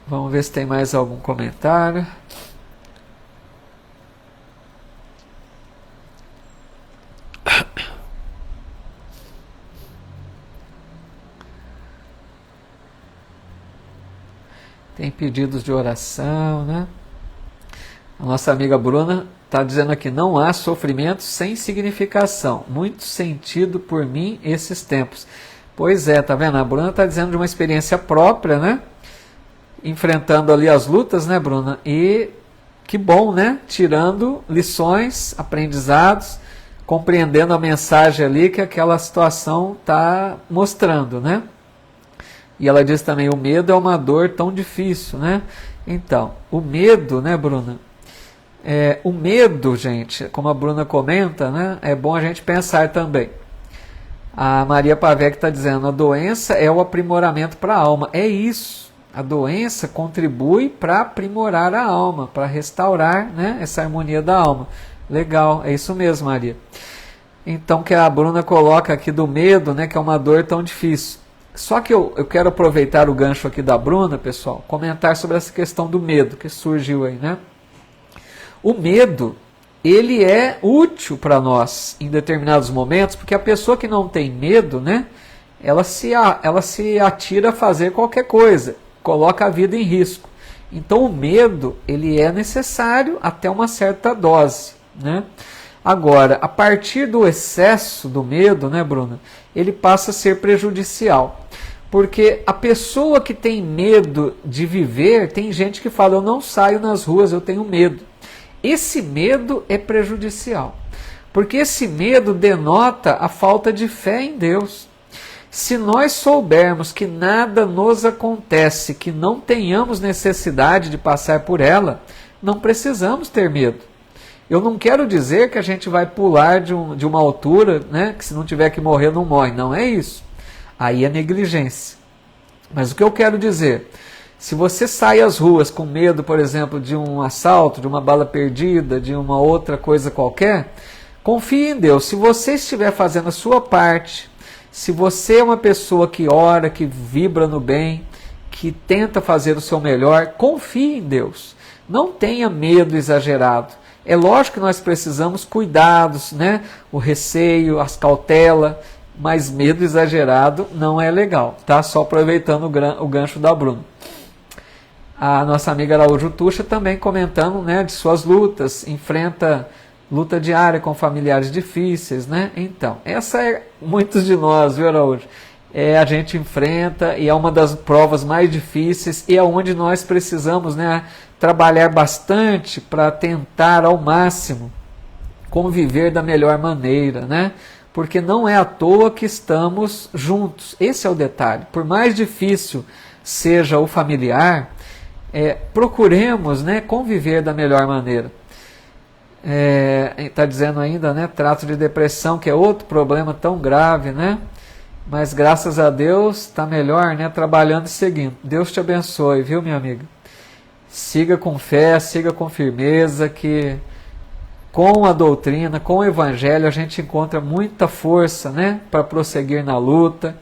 Speaker 1: Vamos ver se tem mais algum comentário. Tem pedidos de oração, né? A nossa amiga Bruna está dizendo aqui, não há sofrimento sem significação. Muito sentido por mim esses tempos. Pois é, tá vendo? A Bruna está dizendo de uma experiência própria, né? Enfrentando ali as lutas, né, Bruna? E que bom, né? Tirando lições, aprendizados, compreendendo a mensagem ali que aquela situação está mostrando, né? E ela diz também, o medo é uma dor tão difícil, né? Então, o medo, né, Bruna? O medo, gente, como a Bruna comenta, né, é bom a gente pensar também. A Maria Pavec está dizendo, a doença é o aprimoramento para a alma. É isso. A doença contribui para aprimorar a alma, para restaurar, né, essa harmonia da alma. Legal, é isso mesmo, Maria. Então, que a Bruna coloca aqui do medo, né, que é uma dor tão difícil. Só que eu quero aproveitar o gancho aqui da Bruna, pessoal, comentar sobre essa questão do medo que surgiu aí, né? O medo, ele é útil para nós em determinados momentos, porque a pessoa que não tem medo, né, ela se atira a fazer qualquer coisa, coloca a vida em risco. Então o medo, ele é necessário até uma certa dose, né? Agora, a partir do excesso do medo, né, Bruna, ele passa a ser prejudicial. Porque a pessoa que tem medo de viver, tem gente que fala, eu não saio nas ruas, eu tenho medo. Esse medo é prejudicial, porque esse medo denota a falta de fé em Deus. Se nós soubermos que nada nos acontece, que não tenhamos necessidade de passar por ela, não precisamos ter medo. Eu não quero dizer que a gente vai pular de uma altura, né, que se não tiver que morrer, não morre. Não é isso. Aí é negligência. Mas o que eu quero dizer... Se você sai às ruas com medo, por exemplo, de um assalto, de uma bala perdida, de uma outra coisa qualquer, confie em Deus. Se você estiver fazendo a sua parte, se você é uma pessoa que ora, que vibra no bem, que tenta fazer o seu melhor, confie em Deus. Não tenha medo exagerado. É lógico que nós precisamos cuidados, né? O receio, as cautelas, mas medo exagerado não é legal, tá? Só aproveitando o gancho da Bruna. A nossa amiga Araújo Tuxa também comentando, né, de suas lutas, enfrenta luta diária com familiares difíceis, né? Então, essa é muitos de nós, viu, Araújo? A gente enfrenta e é uma das provas mais difíceis e é onde nós precisamos, né, trabalhar bastante para tentar ao máximo conviver da melhor maneira, né? Porque não é à toa que estamos juntos. Esse é o detalhe. Por mais difícil seja o familiar, procuremos, né, conviver da melhor maneira. Está dizendo ainda, né, trato de depressão, que é outro problema tão grave, né? Mas graças a Deus está melhor, né, trabalhando e seguindo. Deus te abençoe, viu, minha amiga? Siga com fé, siga com firmeza, que com a doutrina, com o evangelho, a gente encontra muita força, né, para prosseguir na luta.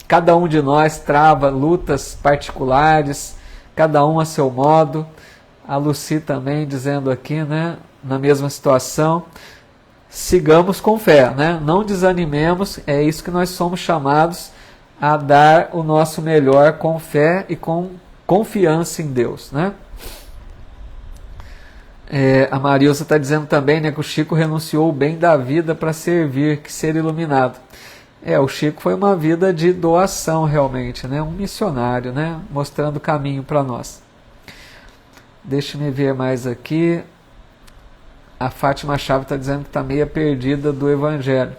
Speaker 1: Cada um de nós trava lutas particulares, cada um a seu modo. A Lucy também dizendo aqui, né, na mesma situação. Sigamos com fé, né? Não desanimemos, é isso que nós somos chamados a dar o nosso melhor com fé e com confiança em Deus, né? A Marilsa está dizendo também, né, que o Chico renunciou o bem da vida para servir, que ser iluminado. O Chico foi uma vida de doação realmente, né? Um missionário, né? Mostrando o caminho para nós. Deixa-me ver mais aqui. A Fátima Chave está dizendo que está meio perdida do Evangelho.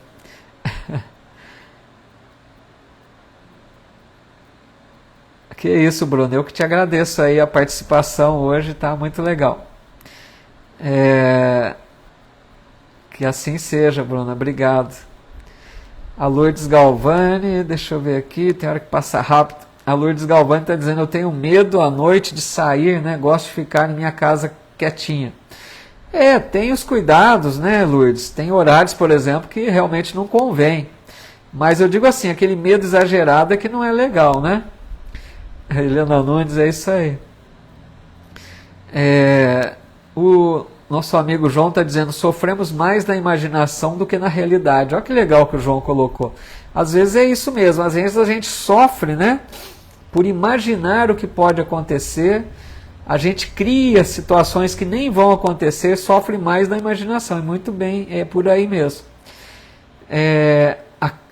Speaker 1: Que isso, Bruno. Eu que te agradeço aí a participação hoje, está muito legal. Que assim seja, Bruna. Obrigado. A Lourdes Galvani, deixa eu ver aqui, tem hora que passa rápido. A Lourdes Galvani está dizendo, eu tenho medo à noite de sair, né? Gosto de ficar em minha casa quietinha. Tem os cuidados, né, Lourdes? Tem horários, por exemplo, que realmente não convém. Mas eu digo assim, aquele medo exagerado é que não é legal, né? Helena Nunes, é isso aí. O nosso amigo João está dizendo, sofremos mais na imaginação do que na realidade. Olha que legal que o João colocou. Às vezes é isso mesmo, às vezes a gente sofre, né, por imaginar o que pode acontecer. A gente cria situações que nem vão acontecer, sofre mais na imaginação. E muito bem, é por aí mesmo.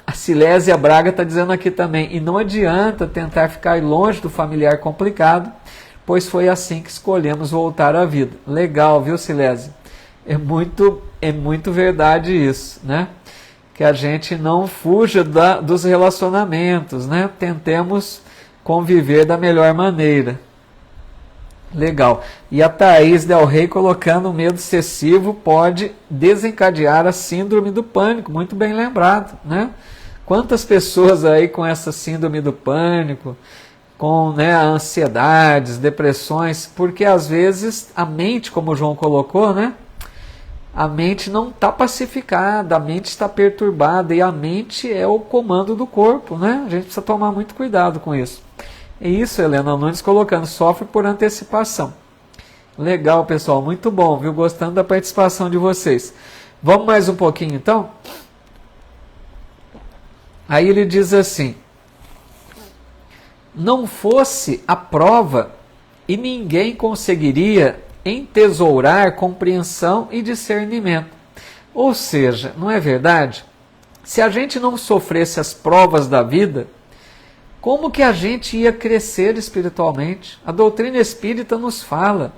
Speaker 1: A Silésia Braga está dizendo aqui também, e não adianta tentar ficar longe do familiar complicado, pois foi assim que escolhemos voltar à vida. Legal, viu, Silésia? É muito verdade isso, né? Que a gente não fuja dos relacionamentos, né? Tentemos conviver da melhor maneira. Legal. E a Thaís Del Rey colocando o medo excessivo pode desencadear a síndrome do pânico. Muito bem lembrado, né? Quantas pessoas aí com essa síndrome do pânico, com, né, ansiedades, depressões, porque às vezes a mente, como o João colocou, né? A mente não está pacificada, a mente está perturbada e a mente é o comando do corpo, né? A gente precisa tomar muito cuidado com isso. É isso, Helena Nunes colocando, sofre por antecipação. Legal, pessoal, muito bom, viu? Gostando da participação de vocês. Vamos mais um pouquinho, então? Aí ele diz assim, não fosse a prova e ninguém conseguiria entesourar compreensão e discernimento. Ou seja, não é verdade? Se a gente não sofresse as provas da vida, como que a gente ia crescer espiritualmente? A doutrina espírita nos fala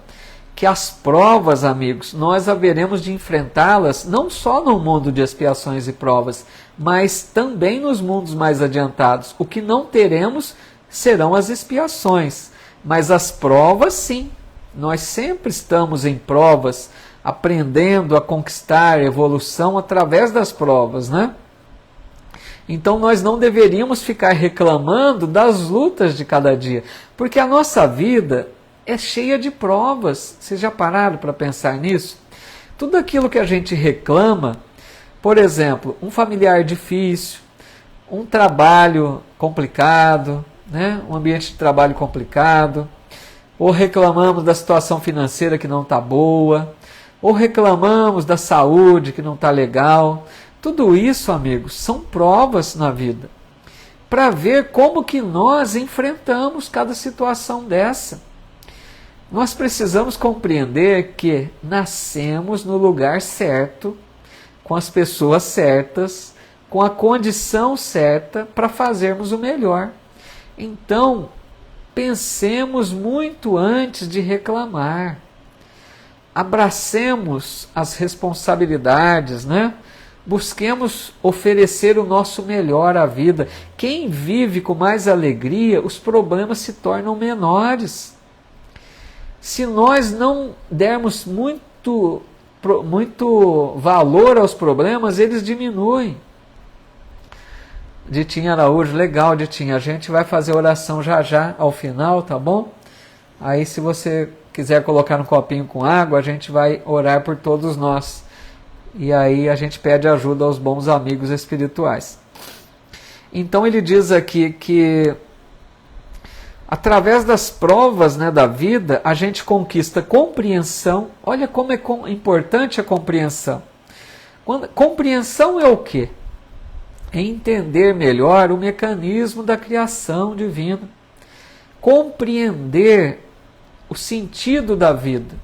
Speaker 1: que as provas, amigos, nós haveremos de enfrentá-las não só no mundo de expiações e provas, mas também nos mundos mais adiantados. O que não teremos serão as expiações, mas as provas sim. Nós sempre estamos em provas, aprendendo a conquistar evolução através das provas, né? Então nós não deveríamos ficar reclamando das lutas de cada dia, porque a nossa vida é cheia de provas. Vocês já pararam para pensar nisso? Tudo aquilo que a gente reclama, por exemplo, um familiar difícil, um trabalho complicado, né? Um ambiente de trabalho complicado, ou reclamamos da situação financeira que não está boa, ou reclamamos da saúde que não está legal. Tudo isso, amigos, são provas na vida, para ver como que nós enfrentamos cada situação dessa. Nós precisamos compreender que nascemos no lugar certo, com as pessoas certas, com a condição certa para fazermos o melhor. Então, pensemos muito antes de reclamar. Abracemos as responsabilidades, né? Busquemos oferecer o nosso melhor à vida. Quem vive com mais alegria, os problemas se tornam menores. Se nós não dermos muito valor aos problemas, eles diminuem. Ditinha Araújo, legal, Ditinha. A gente vai fazer oração já já ao final, tá bom? Aí se você quiser colocar um copinho com água, a gente vai orar por todos nós. E aí a gente pede ajuda aos bons amigos espirituais. Então ele diz aqui que através das provas, né, da vida, a gente conquista compreensão. Olha como é importante a compreensão. Compreensão é o quê? É entender melhor o mecanismo da criação divina. Compreender o sentido da vida.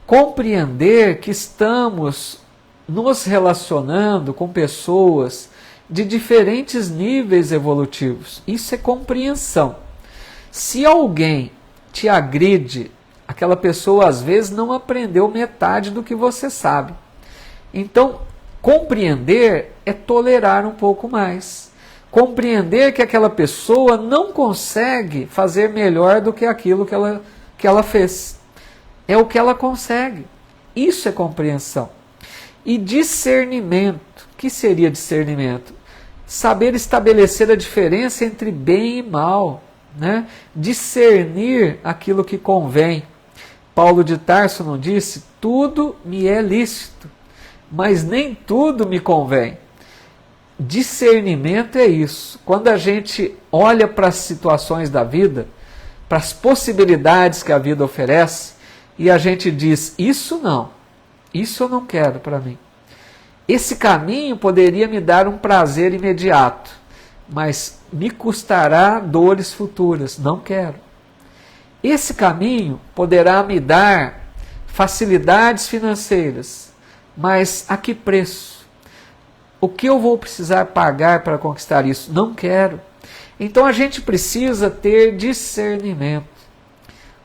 Speaker 1: Compreender que estamos nos relacionando com pessoas de diferentes níveis evolutivos. Isso é compreensão. Se alguém te agride, aquela pessoa às vezes não aprendeu metade do que você sabe. Então, compreender é tolerar um pouco mais. Compreender que aquela pessoa não consegue fazer melhor do que aquilo que ela fez. É o que ela consegue. Isso é compreensão. E discernimento. O que seria discernimento? Saber estabelecer a diferença entre bem e mal, né? Discernir aquilo que convém. Paulo de Tarso não disse? Tudo me é lícito, mas nem tudo me convém. Discernimento é isso. Quando a gente olha para as situações da vida, para as possibilidades que a vida oferece, e a gente diz, isso não, isso eu não quero para mim. Esse caminho poderia me dar um prazer imediato, mas me custará dores futuras, não quero. Esse caminho poderá me dar facilidades financeiras, mas a que preço? O que eu vou precisar pagar para conquistar isso? Não quero. Então a gente precisa ter discernimento.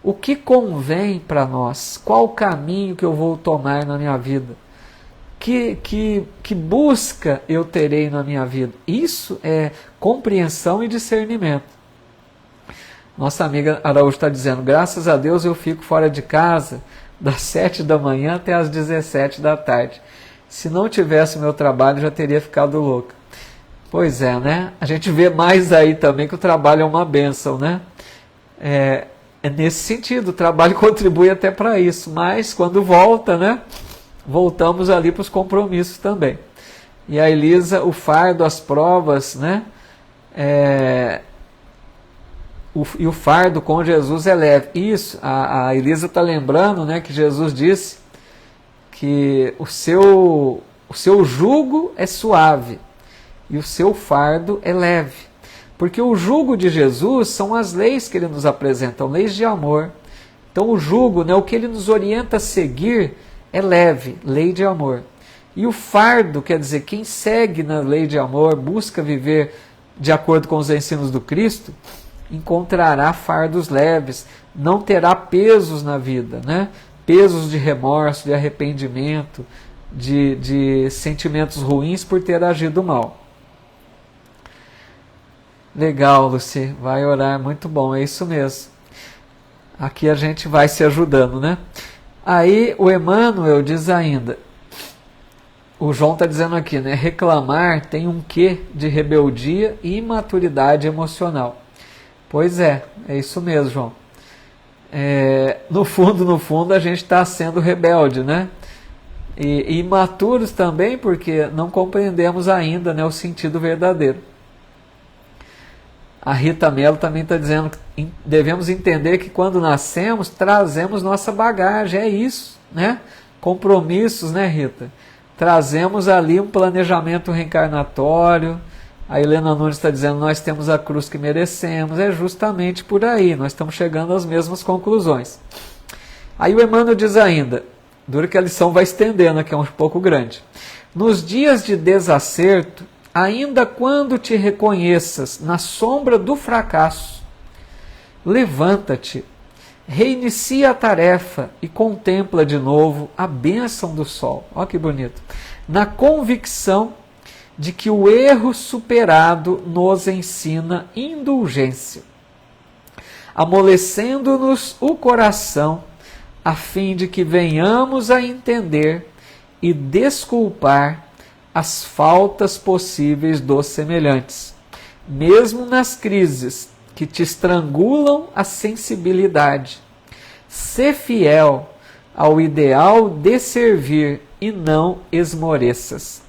Speaker 1: O que convém para nós? Qual o caminho que eu vou tomar na minha vida? Que busca eu terei na minha vida? Isso é compreensão e discernimento. Nossa amiga Araújo está dizendo, graças a Deus eu fico fora de casa das 7 da manhã até as 17 da tarde. Se não tivesse meu trabalho, já teria ficado louca. Pois é, né? A gente vê mais aí também que o trabalho é uma bênção, né? É nesse sentido, o trabalho contribui até para isso, mas quando volta, né? Voltamos ali para os compromissos também. E a Elisa, o fardo, as provas, né? E o fardo com Jesus é leve. Isso, a Elisa está lembrando, né, que Jesus disse que o seu jugo é suave e o seu fardo é leve. Porque o jugo de Jesus são as leis que ele nos apresenta, leis de amor. Então o jugo, né, o que ele nos orienta a seguir é leve, lei de amor. E o fardo, quer dizer, quem segue na lei de amor, busca viver de acordo com os ensinos do Cristo, encontrará fardos leves, não terá pesos na vida, né? Pesos de remorso, de arrependimento, de sentimentos ruins por ter agido mal. Legal, Luci, vai orar, muito bom, é isso mesmo. Aqui a gente vai se ajudando, né? Aí o Emmanuel diz ainda, o João está dizendo aqui, né? Reclamar tem um quê de rebeldia e imaturidade emocional. Pois é isso mesmo, João. No fundo, a gente está sendo rebelde, né? E imaturos também, porque não compreendemos ainda, né, o sentido verdadeiro. A Rita Mello também está dizendo que devemos entender que quando nascemos, trazemos nossa bagagem, é isso, né? Compromissos, né, Rita? Trazemos ali um planejamento reencarnatório. A Helena Nunes está dizendo, nós temos a cruz que merecemos. É justamente por aí, nós estamos chegando às mesmas conclusões. Aí o Emmanuel diz ainda, dura que a lição vai estendendo, que é um pouco grande. Nos dias de desacerto, ainda quando te reconheças na sombra do fracasso, levanta-te, reinicia a tarefa e contempla de novo a bênção do sol. Olha que bonito. Na convicção de que o erro superado nos ensina indulgência, amolecendo-nos o coração, a fim de que venhamos a entender e desculpar as faltas possíveis dos semelhantes, mesmo nas crises que te estrangulam a sensibilidade. Sê fiel ao ideal de servir e não esmoreças.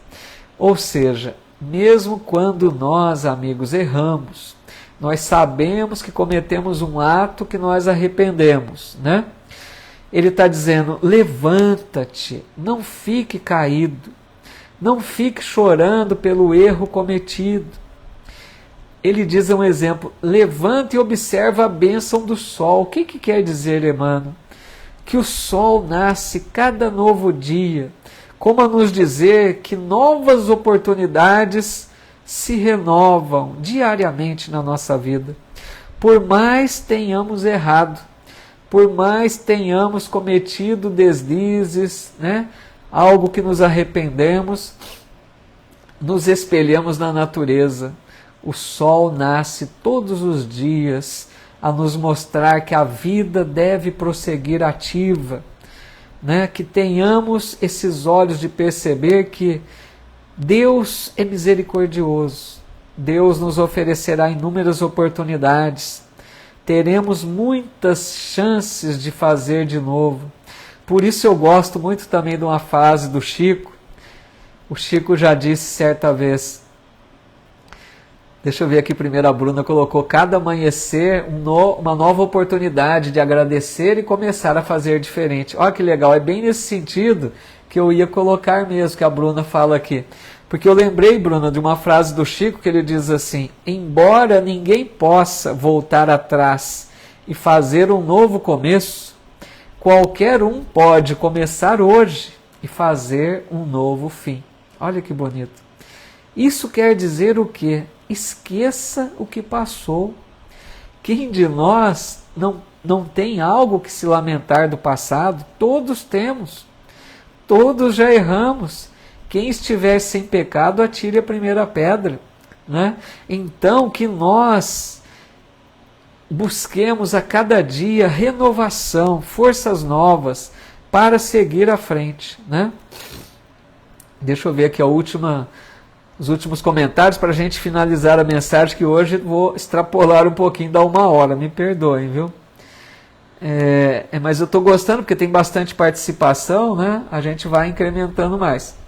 Speaker 1: Ou seja, mesmo quando nós, amigos, erramos, nós sabemos que cometemos um ato que nós arrependemos, né? Ele está dizendo, levanta-te, não fique caído, não fique chorando pelo erro cometido. Ele diz um exemplo, levanta e observa a bênção do sol. O que quer dizer, Emmanuel? Que o sol nasce cada novo dia, como a nos dizer que novas oportunidades se renovam diariamente na nossa vida. Por mais tenhamos errado, por mais tenhamos cometido deslizes, né? Algo que nos arrependemos, nos espelhamos na natureza. O sol nasce todos os dias a nos mostrar que a vida deve prosseguir ativa, né? Que tenhamos esses olhos de perceber que Deus é misericordioso, Deus nos oferecerá inúmeras oportunidades, teremos muitas chances de fazer de novo. Por isso eu gosto muito também de uma frase do Chico. O Chico já disse certa vez, deixa eu ver aqui primeiro, a Bruna colocou, cada amanhecer uma nova oportunidade de agradecer e começar a fazer diferente. Olha que legal, é bem nesse sentido que eu ia colocar mesmo, que a Bruna fala aqui. Porque eu lembrei, Bruna, de uma frase do Chico que ele diz assim, embora ninguém possa voltar atrás e fazer um novo começo, qualquer um pode começar hoje e fazer um novo fim. Olha que bonito. Isso quer dizer o quê? Esqueça o que passou. Quem de nós não tem algo que se lamentar do passado? Todos temos. Todos já erramos. Quem estiver sem pecado, atire a primeira pedra, né? Então, que nós busquemos a cada dia renovação, forças novas para seguir à frente, né? Deixa eu ver aqui os últimos comentários para a gente finalizar a mensagem, que hoje vou extrapolar um pouquinho da 1 hora, me perdoem, viu? Mas eu estou gostando porque tem bastante participação, né? A gente vai incrementando mais.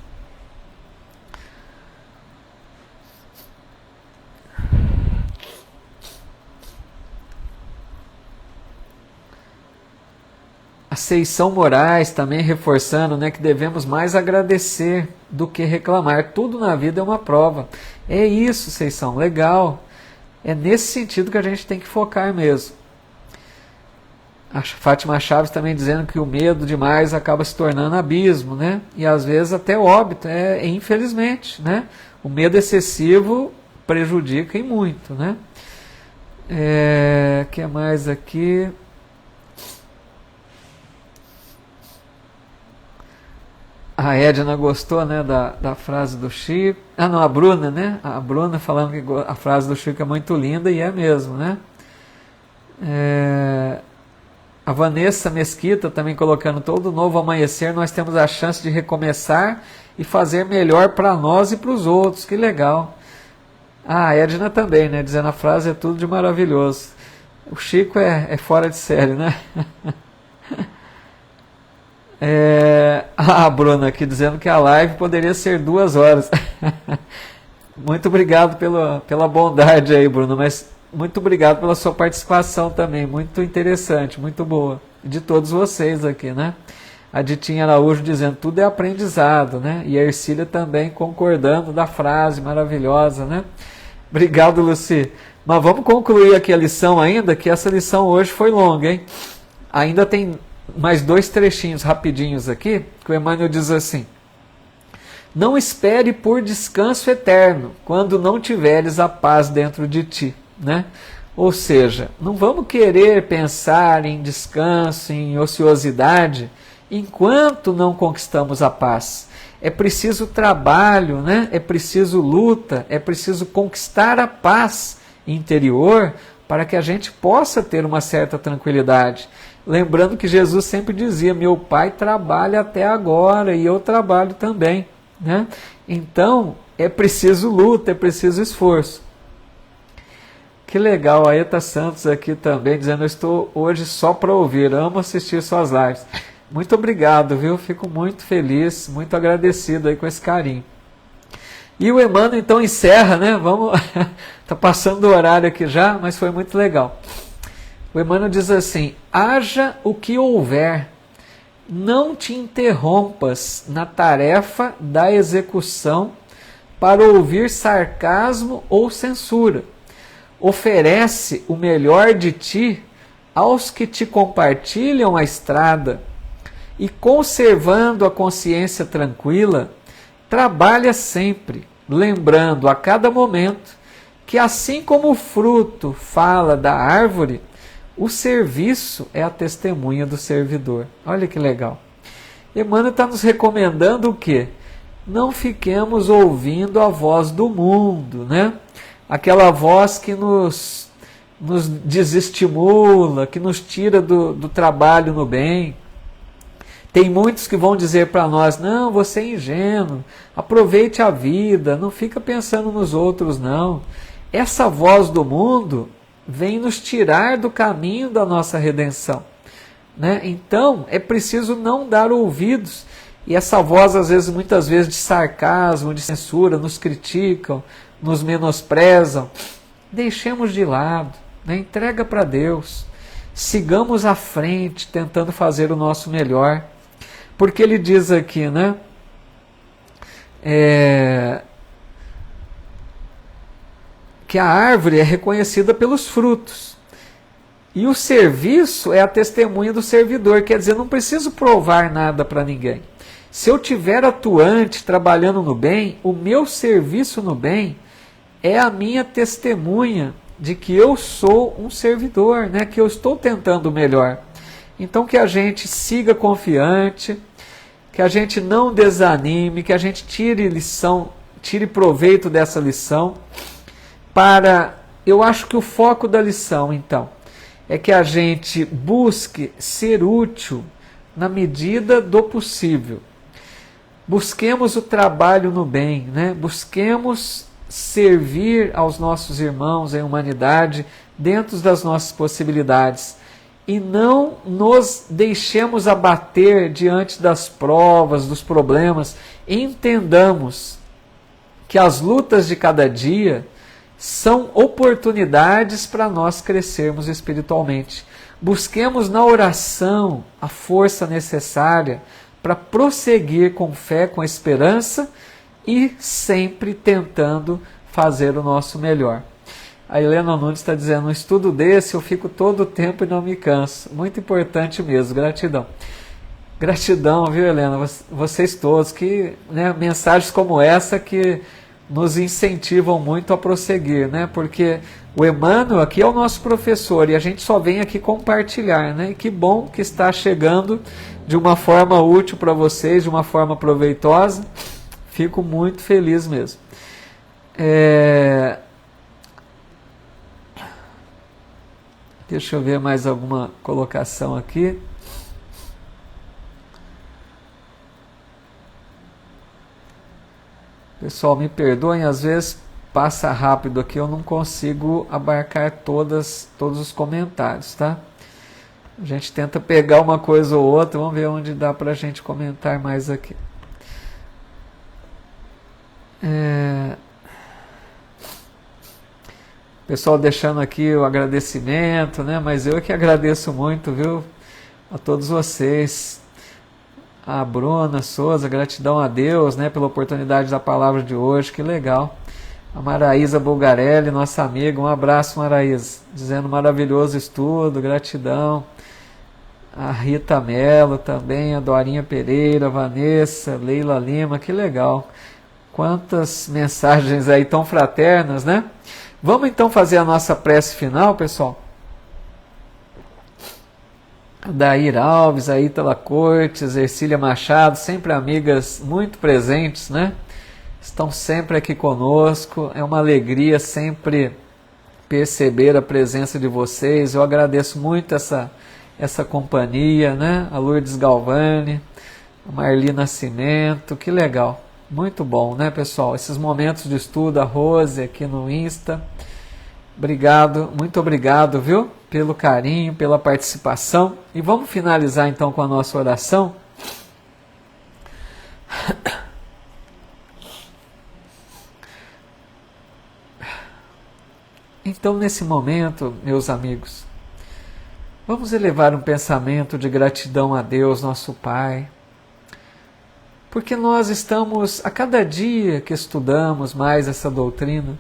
Speaker 1: A Seição Moraes também reforçando, né, que devemos mais agradecer do que reclamar. Tudo na vida é uma prova. É isso, Seição, legal. É nesse sentido que a gente tem que focar mesmo. A Fátima Chaves também dizendo que o medo demais acaba se tornando abismo, né? E às vezes até óbito, infelizmente, né? O medo excessivo prejudica e muito, né? Que mais aqui? A Edna gostou, né, da frase do Chico. Ah, não, a Bruna, né? A Bruna falando que a frase do Chico é muito linda, e é mesmo, né? A Vanessa Mesquita também colocando: todo novo amanhecer nós temos a chance de recomeçar e fazer melhor para nós e para os outros. Que legal. A Edna também, né? Dizendo: a frase é tudo de maravilhoso. O Chico é fora de série, né? A Bruna aqui dizendo que a live poderia ser 2 horas. Muito obrigado pela bondade aí, Bruna, mas muito obrigado pela sua participação também, muito interessante, muito boa, de todos vocês aqui, né? A Ditinha Araújo dizendo: tudo é aprendizado, né? E a Ercília também concordando da frase maravilhosa, né? Obrigado, Luci. Mas vamos concluir aqui a lição ainda, que essa lição hoje foi longa, hein? Ainda tem mais 2 trechinhos rapidinhos aqui, que o Emmanuel diz assim: não espere por descanso eterno, quando não tiveres a paz dentro de ti, né? Ou seja, não vamos querer pensar em descanso, em ociosidade, enquanto não conquistamos a paz. É preciso trabalho, né? É preciso luta, é preciso conquistar a paz interior para que a gente possa ter uma certa tranquilidade. Lembrando que Jesus sempre dizia: meu Pai trabalha até agora e eu trabalho também, né? Então, é preciso luta, é preciso esforço. Que legal, a Eta Santos aqui também dizendo: eu estou hoje só para ouvir, amo assistir suas lives. Muito obrigado, viu? Fico muito feliz, muito agradecido aí com esse carinho. E o Emmanuel então encerra, né? Vamos, tá passando o horário aqui já, mas foi muito legal. O Emmanuel diz assim: haja o que houver, não te interrompas na tarefa da execução para ouvir sarcasmo ou censura. Oferece o melhor de ti aos que te compartilham a estrada e, conservando a consciência tranquila, trabalha sempre, lembrando a cada momento que, assim como o fruto fala da árvore, o serviço é a testemunha do servidor. Olha que legal. Emmanuel está nos recomendando o quê? Não fiquemos ouvindo a voz do mundo, né? Aquela voz que nos desestimula, que nos tira do trabalho no bem. Tem muitos que vão dizer para nós: não, você é ingênuo, aproveite a vida, não fica pensando nos outros, não. Essa voz do mundo vem nos tirar do caminho da nossa redenção, né? Então, é preciso não dar ouvidos. E essa voz, muitas vezes, de sarcasmo, de censura, nos criticam, nos menosprezam. Deixemos de lado, né? Entrega para Deus. Sigamos à frente, tentando fazer o nosso melhor. Porque ele diz aqui, né? Que a árvore é reconhecida pelos frutos. E o serviço é a testemunha do servidor. Quer dizer, não preciso provar nada para ninguém. Se eu estiver atuante, trabalhando no bem, o meu serviço no bem é a minha testemunha de que eu sou um servidor, né? Que eu estou tentando o melhor. Então, que a gente siga confiante, que a gente não desanime, que a gente tire proveito dessa lição. Eu acho que o foco da lição, então, é que a gente busque ser útil na medida do possível. Busquemos o trabalho no bem, né? Busquemos servir aos nossos irmãos em humanidade dentro das nossas possibilidades. E não nos deixemos abater diante das provas, dos problemas. Entendamos que as lutas de cada dia são oportunidades para nós crescermos espiritualmente. Busquemos na oração a força necessária para prosseguir com fé, com esperança e sempre tentando fazer o nosso melhor. A Helena Nunes está dizendo, um estudo desse eu fico todo o tempo e não me canso. Muito importante mesmo, gratidão. Gratidão, viu, Helena? Vocês todos, que, né, mensagens como essa que nos incentivam muito a prosseguir, né? Porque o Emmanuel aqui é o nosso professor e a gente só vem aqui compartilhar, né? E que bom que está chegando de uma forma útil para vocês, de uma forma proveitosa. Fico muito feliz mesmo. Deixa eu ver mais alguma colocação aqui. Pessoal, me perdoem, às vezes passa rápido aqui, eu não consigo abarcar todos os comentários, tá? A gente tenta pegar uma coisa ou outra, vamos ver onde dá para a gente comentar mais aqui. Pessoal deixando aqui o agradecimento, né? Mas eu que agradeço muito, viu? A todos vocês. A Bruna Souza, gratidão a Deus, né? Pela oportunidade da palavra de hoje, que legal. A Maraísa Bulgarelli, nossa amiga, um abraço, Maraísa, dizendo maravilhoso estudo, gratidão. A Rita Mello também, a Dorinha Pereira, a Vanessa, Leila Lima, que legal. Quantas mensagens aí tão fraternas, né? Vamos então fazer a nossa prece final, pessoal? A Daíra Alves, a Ítala Cortes, a Ercília Machado, sempre amigas muito presentes, né? Estão sempre aqui conosco, é uma alegria sempre perceber a presença de vocês. Eu agradeço muito essa companhia, né? A Lourdes Galvani, a Marli Nascimento, que legal. Muito bom, né, pessoal? Esses momentos de estudo, a Rose aqui no Insta. Obrigado, muito obrigado, viu? Pelo carinho, pela participação. E vamos finalizar então com a nossa oração. Então, nesse momento, meus amigos, vamos elevar um pensamento de gratidão a Deus, nosso Pai, porque nós estamos, a cada dia que estudamos mais essa doutrina,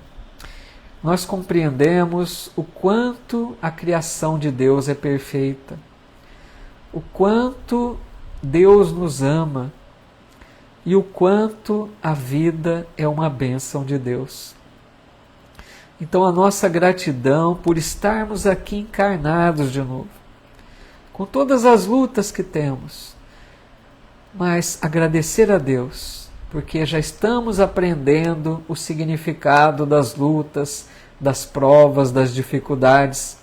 Speaker 1: nós compreendemos o quanto a criação de Deus é perfeita, o quanto Deus nos ama e o quanto a vida é uma bênção de Deus. Então a nossa gratidão por estarmos aqui encarnados de novo, com todas as lutas que temos, mas agradecer a Deus, porque já estamos aprendendo o significado das lutas, das provas, das dificuldades.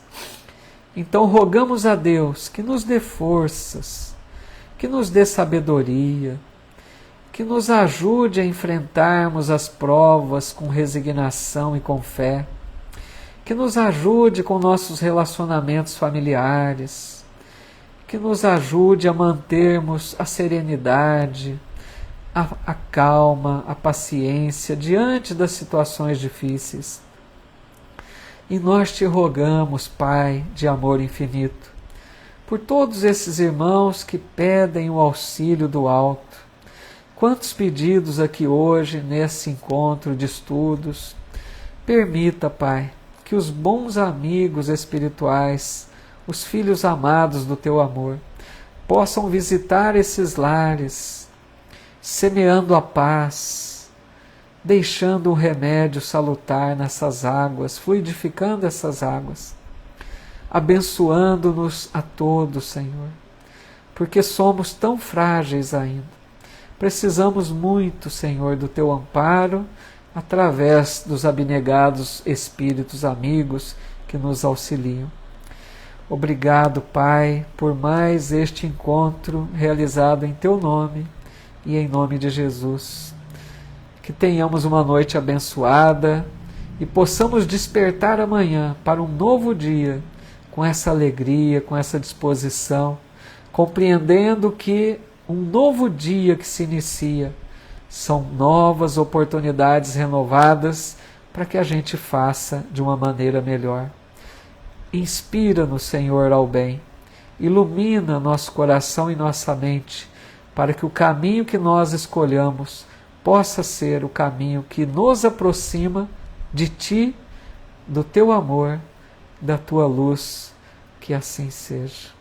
Speaker 1: Então rogamos a Deus que nos dê forças, que nos dê sabedoria, que nos ajude a enfrentarmos as provas com resignação e com fé, que nos ajude com nossos relacionamentos familiares, que nos ajude a mantermos a serenidade, a calma, a paciência diante das situações difíceis. E nós te rogamos, Pai de amor infinito, por todos esses irmãos que pedem o auxílio do alto. Quantos pedidos aqui hoje, nesse encontro de estudos. Permita, Pai, que os bons amigos espirituais, os filhos amados do Teu amor, possam visitar esses lares, semeando a paz, deixando um remédio salutar nessas águas, fluidificando essas águas, abençoando-nos a todos, Senhor, porque somos tão frágeis ainda. Precisamos muito, Senhor, do Teu amparo, através dos abnegados espíritos amigos que nos auxiliam. Obrigado, Pai, por mais este encontro realizado em Teu nome e em nome de Jesus. Que tenhamos uma noite abençoada e possamos despertar amanhã para um novo dia com essa alegria, com essa disposição, compreendendo que um novo dia que se inicia são novas oportunidades renovadas para que a gente faça de uma maneira melhor. Inspira-nos, Senhor, ao bem. Ilumina nosso coração e nossa mente para que o caminho que nós escolhamos possa ser o caminho que nos aproxima de Ti, do Teu amor, da Tua luz. Que assim seja.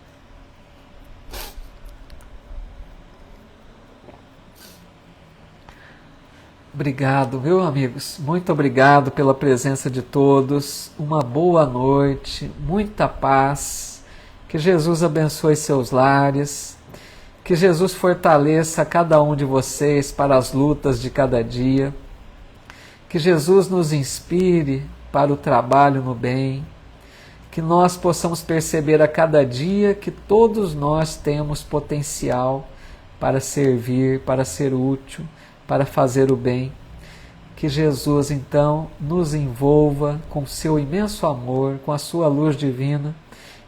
Speaker 1: Obrigado, meus amigos. Muito obrigado pela presença de todos. Uma boa noite, muita paz. Que Jesus abençoe seus lares. Que Jesus fortaleça cada um de vocês para as lutas de cada dia. Que Jesus nos inspire para o trabalho no bem. Que nós possamos perceber a cada dia que todos nós temos potencial para servir, para ser útil, para fazer o bem. Que Jesus, então, nos envolva com seu imenso amor, com a sua luz divina,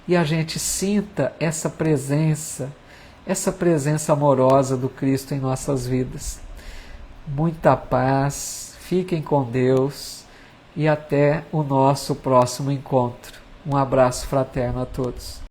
Speaker 1: e a gente sinta essa presença amorosa do Cristo em nossas vidas. Muita paz, fiquem com Deus e até o nosso próximo encontro. Um abraço fraterno a todos.